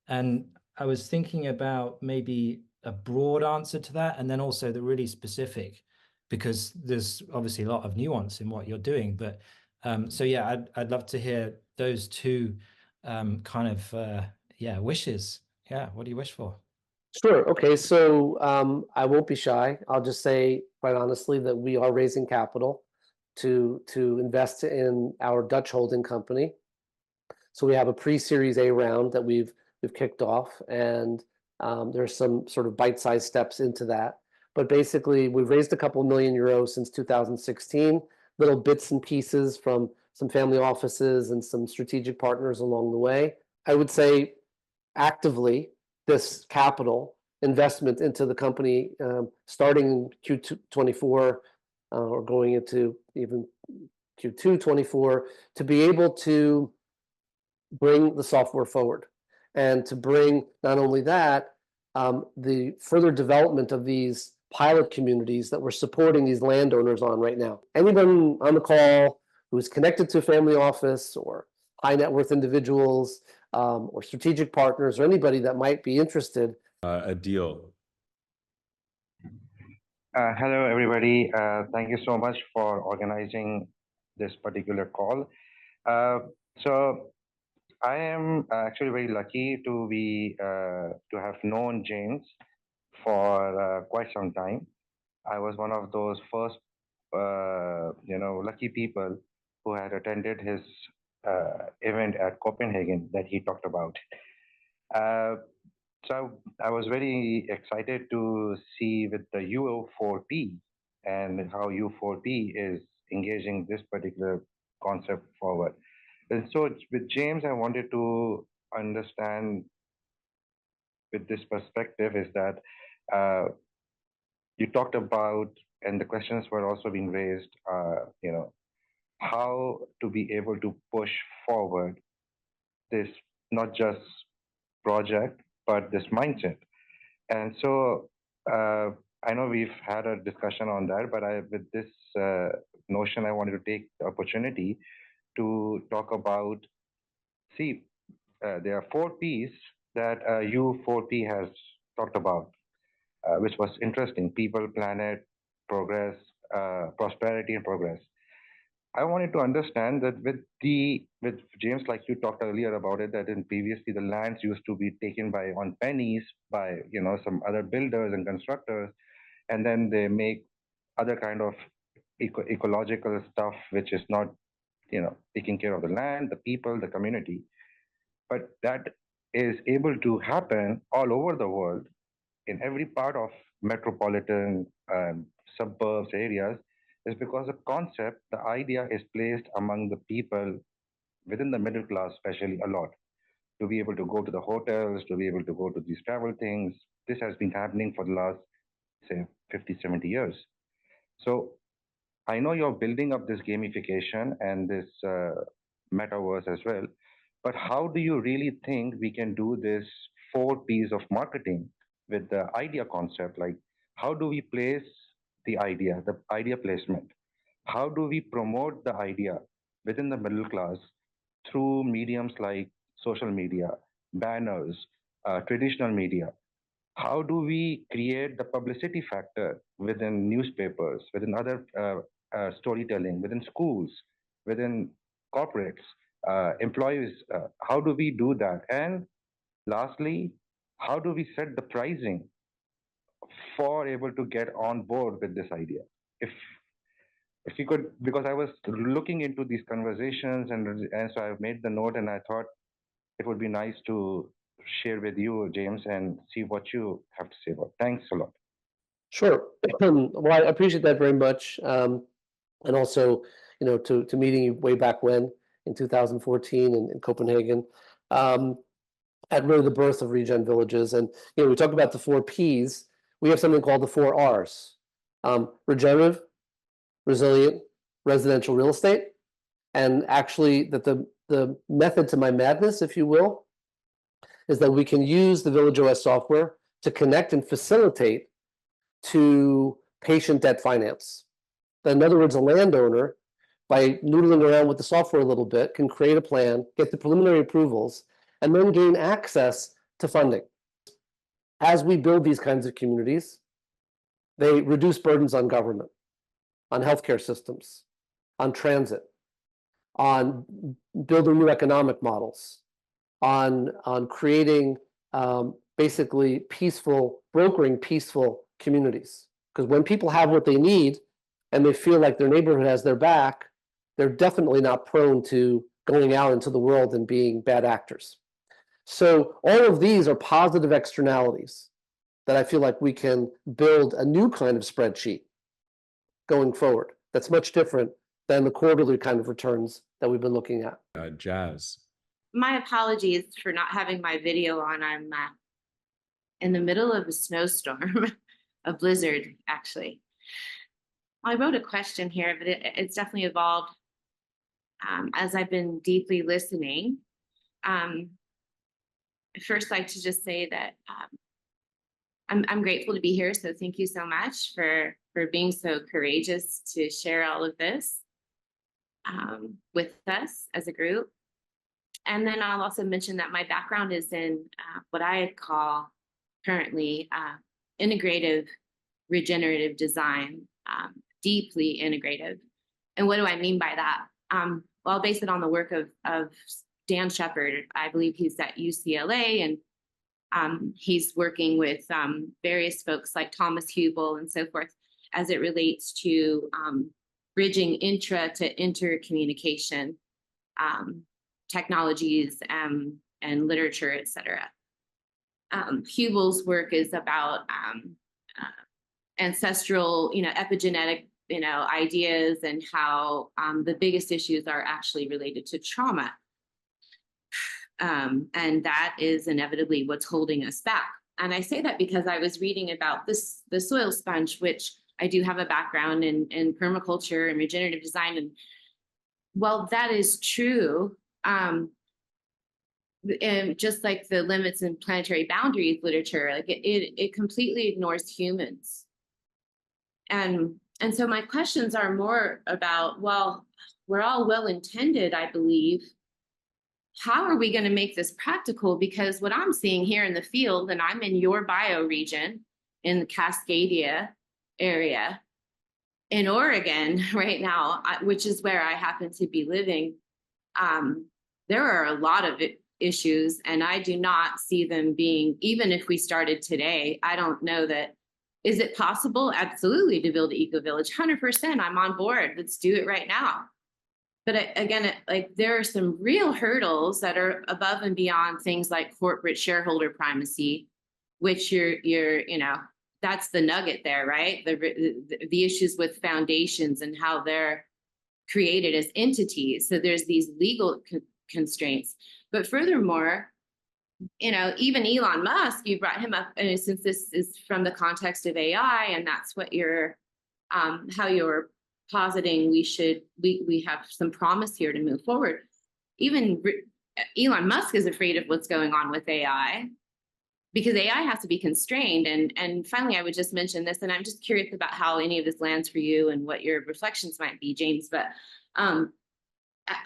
And I was thinking about maybe a broad answer to that, and then also the really specific, because there's obviously a lot of nuance in what you're doing. But so yeah, I'd love to hear those two kind of wishes. Yeah, what do you wish for? Sure. Okay. So I won't be shy. I'll just say quite honestly that we are raising capital to invest in our Dutch holding company. So we have a pre-Series A round that we've kicked off, and there's some sort of bite-sized steps into that. But basically, we've raised a couple million euros since 2016, little bits and pieces from some family offices and some strategic partners along the way. I would say actively, this capital investment into the company starting in Q2 24 or going into even Q2 24 to be able to bring the software forward and to bring not only that, the further development of these pilot communities that we're supporting these landowners on right now. Anyone on the call who's connected to a family office or high net worth individuals or strategic partners or anybody that might be interested. A deal. Hello, everybody. Thank you so much for organizing this particular call. So I am actually very lucky to be to have known James for quite some time. I was one of those first, lucky people who had attended his event at Copenhagen that he talked about. Uh, so I was very excited to see with the U4P and how U4P is engaging this particular concept forward. And so with James, I wanted to understand with this perspective is that you talked about, and the questions were also being raised, how to be able to push forward this, not just project, but this mindset. And so I know we've had a discussion on that, but with this notion, I wanted to take the opportunity to talk about, see, there are 4 Ps that U4P has talked about, which was interesting: people, planet, progress, prosperity, and progress. I wanted to understand that with James, like you talked earlier about it, that in previously the lands used to be taken by on pennies by some other builders and constructors, and then they make other kind of ecological stuff which is not taking care of the land, the people, the community. But that is able to happen all over the world in every part of metropolitan suburbs areas, is because the concept, the idea is placed among the people within the middle class, especially a lot, to be able to go to the hotels, to be able to go to these travel things. This has been happening for the last, say, 50, 70 years. So I know you're building up this gamification and this metaverse as well, but how do you really think we can do this 4 Ps of marketing with the idea concept? Like, how do we place the idea placement? How do we promote the idea within the middle class through mediums like social media, banners, traditional media? How do we create the publicity factor within newspapers, within other storytelling, within schools, within corporates, employees? How do we do that? And lastly, how do we set the pricing for able to get on board with this idea? If you could, because I was looking into these conversations, and so I've made the note, and I thought it would be nice to share with you, James, and see what you have to say about. Thanks a lot. Sure. Well, I appreciate that very much. And also, to meeting you way back when in 2014 in Copenhagen, at really the birth of Regen Villages. And, we talk about the 4 Ps. We have something called the 4 Rs: regenerative, resilient, residential real estate. And actually, that the method to my madness, if you will, is that we can use the VillageOS software to connect and facilitate to patient debt finance. In other words, a landowner, by noodling around with the software a little bit, can create a plan, get the preliminary approvals, and then gain access to funding. As we build these kinds of communities, they reduce burdens on government, on healthcare systems, on transit, on building new economic models, on creating basically brokering peaceful communities. Because when people have what they need and they feel like their neighborhood has their back, they're definitely not prone to going out into the world and being bad actors. So all of these are positive externalities that I feel like we can build a new kind of spreadsheet going forward that's much different than the quarterly kind of returns that we've been looking at. Jazz. My apologies for not having my video on. I'm in the middle of a snowstorm, a blizzard, actually. I wrote a question here, but it's definitely evolved as I've been deeply listening. I'd first like to just say that I'm grateful to be here. So thank you so much for being so courageous to share all of this with us as a group. And then I'll also mention that my background is in what I call currently integrative regenerative design, deeply integrative. And what do I mean by that? Well, I'll base it on the work of Dan Shepard. I believe he's at UCLA, and he's working with various folks like Thomas Hubel and so forth. as it relates to bridging intra to intercommunication technologies and literature, et cetera. Hubel's work is about ancestral, epigenetic, ideas, and how the biggest issues are actually related to trauma. And that is inevitably what's holding us back. And I say that because I was reading about the soil sponge, which I do have a background in permaculture and regenerative design. And while that is true, and just like the limits and planetary boundaries literature, like it completely ignores humans. And so my questions are more about, well, we're all well-intended, I believe. How are we going to make this practical? Because what I'm seeing here in the field, and I'm in your bioregion in the Cascadia area in Oregon right now, which is where I happen to be living, there are a lot of issues, and I do not see them being, even if we started today, I don't know that. Is it possible? Absolutely, to build an eco-village, 100%, I'm on board, let's do it right now. But again, like there are some real hurdles that are above and beyond things like corporate shareholder primacy, which you're that's the nugget there, right? The issues with foundations and how they're created as entities. So there's these legal constraints. But furthermore, even Elon Musk, you brought him up, and since this is from the context of AI, and that's what you're, how you're positing we have some promise here to move forward. Even Elon Musk is afraid of what's going on with AI, because AI has to be constrained. And finally, I would just mention this, and I'm just curious about how any of this lands for you and what your reflections might be, James, but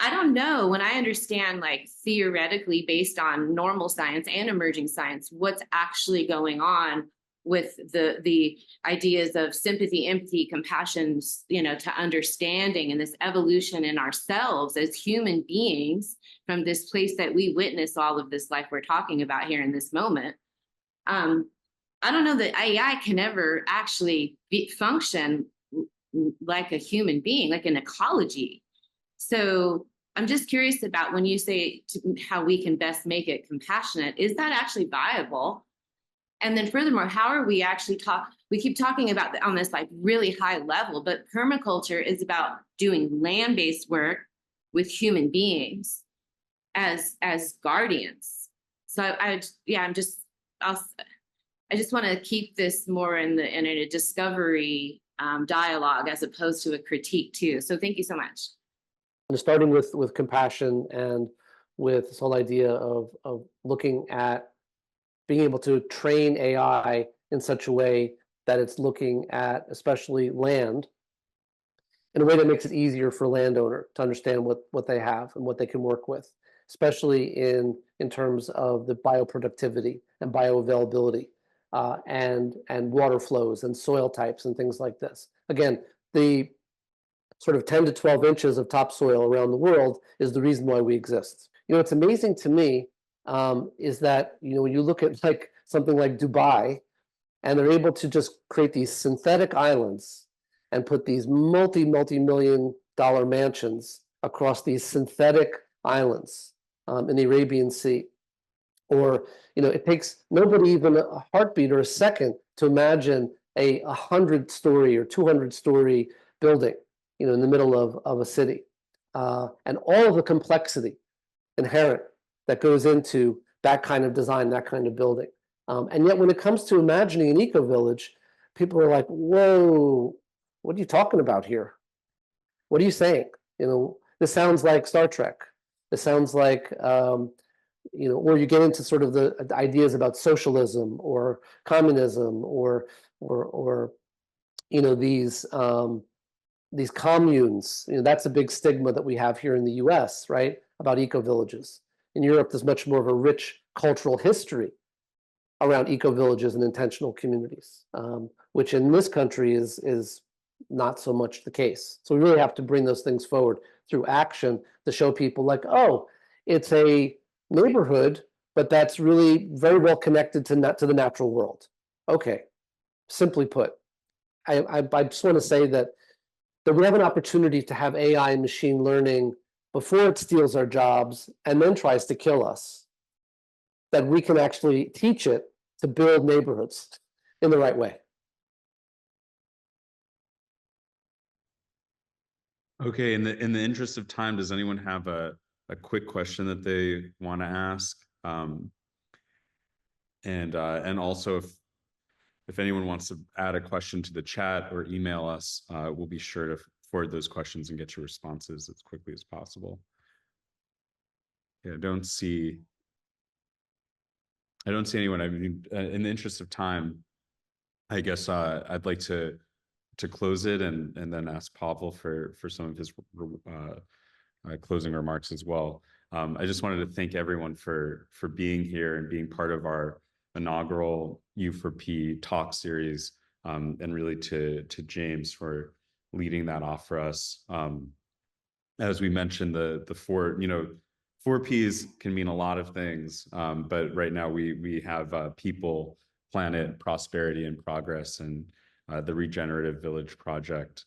I don't know, when I understand, like, theoretically based on normal science and emerging science, what's actually going on with the ideas of sympathy, empathy, compassion, to understanding, and this evolution in ourselves as human beings from this place that we witness all of this life we're talking about here in this moment. I don't know that AI can ever actually function like a human being, like an ecology. So I'm just curious about, when you say how we can best make it compassionate, is that actually viable? And then furthermore, how are we actually we keep talking about on this like really high level, but permaculture is about doing land-based work with human beings as guardians. So I just want to keep this more in a discovery dialogue as opposed to a critique too. So thank you so much. Starting with compassion and with this whole idea of looking at being able to train AI in such a way that it's looking at especially land in a way that makes it easier for a landowner to understand what they have and what they can work with, especially in terms of the bioproductivity and bioavailability and water flows and soil types and things like this. Again, the sort of 10 to 12 inches of topsoil around the world is the reason why we exist. What's amazing to me is that, when you look at like something like Dubai, and they're able to just create these synthetic islands and put these multi-million dollar mansions across these synthetic islands in the Arabian Sea. Or, it takes nobody even a heartbeat or a second to imagine a 100-story or 200-story building, in the middle of a city, and all of the complexity inherent that goes into that kind of design, that kind of building. And yet when it comes to imagining an eco-village, people are like, whoa, what are you talking about here? What are you saying? This sounds like Star Trek. This sounds like, or you get into sort of the ideas about socialism or communism or these communes. That's a big stigma that we have here in the US, right? About eco-villages. In Europe, there's much more of a rich cultural history around eco-villages and intentional communities, which in this country is not so much the case. So we really have to bring those things forward through action to show people like, oh, it's a neighborhood, but that's really very well connected to the natural world. Okay, simply put, I just want to say that we have an opportunity to have AI and machine learning before it steals our jobs and then tries to kill us, that we can actually teach it to build neighborhoods in the right way. Okay, in the interest of time, does anyone have a quick question that they want to ask? And also, if anyone wants to add a question to the chat or email us, we'll be sure to forward those questions and get your responses as quickly as possible. Yeah, I don't see anyone. I mean, in the interest of time, I guess I'd like to close it and then ask Pavel for some of his closing remarks as well. I just wanted to thank everyone for being here and being part of our inaugural U4P talk series, and really to James for leading that off for us. As we mentioned, the four Ps can mean a lot of things, but right now we have people, planet, prosperity, and progress, and the Regenerative Village project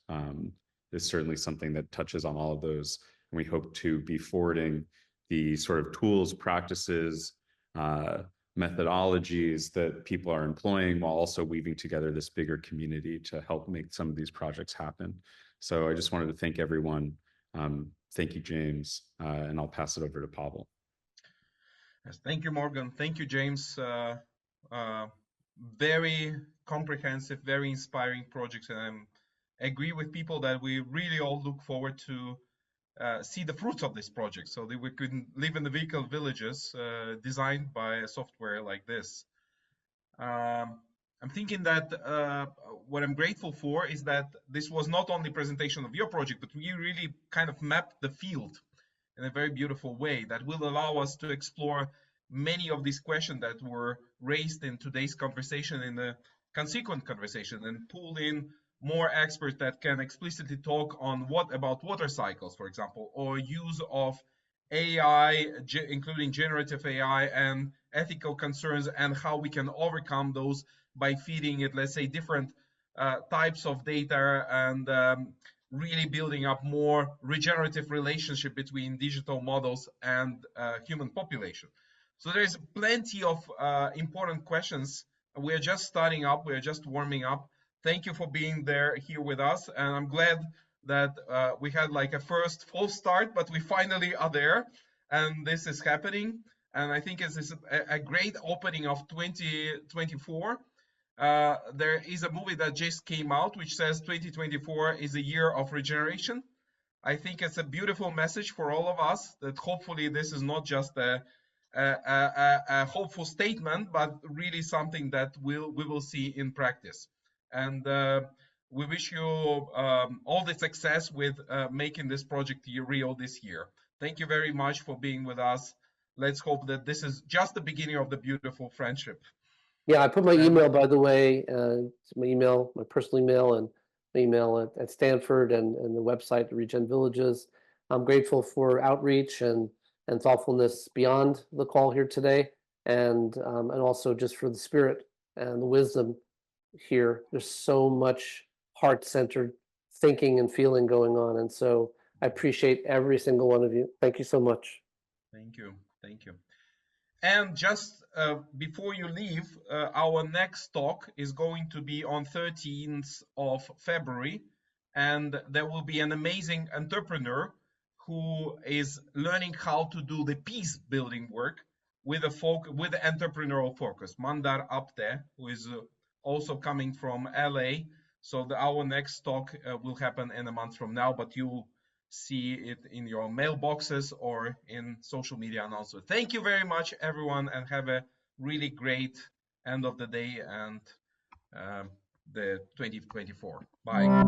is certainly something that touches on all of those. And we hope to be forwarding the sort of tools, practices, methodologies that people are employing while also weaving together this bigger community to help make some of these projects happen. So I just wanted to thank everyone. Thank you, James, and I'll pass it over to Pavel. Yes, thank you, Morgan. Thank you, James. Very comprehensive, very inspiring projects, and I agree with people that we really all look forward to see the fruits of this project, so that we can live in the vehicle villages designed by a software like this. I'm thinking that what I'm grateful for is that this was not only presentation of your project, but we really kind of mapped the field in a very beautiful way that will allow us to explore many of these questions that were raised in today's conversation, in the consequent conversation, and pull in more experts that can explicitly talk on what about water cycles, for example, or use of AI, including generative AI, and ethical concerns, and how we can overcome those by feeding it, let's say, different types of data, and really building up more regenerative relationship between digital models and human population. So there's plenty of important questions. We're just starting up, we're just warming up. Thank you for being there here with us, and I'm glad that we had like a first false start, but we finally are there, and this is happening. And I think it's a great opening of 2024. There is a movie that just came out which says 2024 is a year of regeneration. I think it's a beautiful message for all of us, that hopefully this is not just a hopeful statement, but really something that we will see in practice. And we wish you all the success with making this project real this year. Thank you very much for being with us. Let's hope that this is just the beginning of the beautiful friendship. Yeah, I put my email, by the way, my email, my personal email, and my email at Stanford, and the website, Regen Villages. I'm grateful for outreach and thoughtfulness beyond the call here today, and also just for the spirit and the wisdom here. There's so much heart-centered thinking and feeling going on, and so I appreciate every single one of you. Thank you so much. Thank you. Thank you. And just before you leave, our next talk is going to be on 13th of February, and there will be an amazing entrepreneur who is learning how to do the peace building work with the entrepreneurial focus. Mandar Apte, who is also coming from LA. So our next talk will happen in a month from now, but you'll see it in your mailboxes or in social media announcements. Thank you very much, everyone, and have a really great end of the day and the 2024. Bye.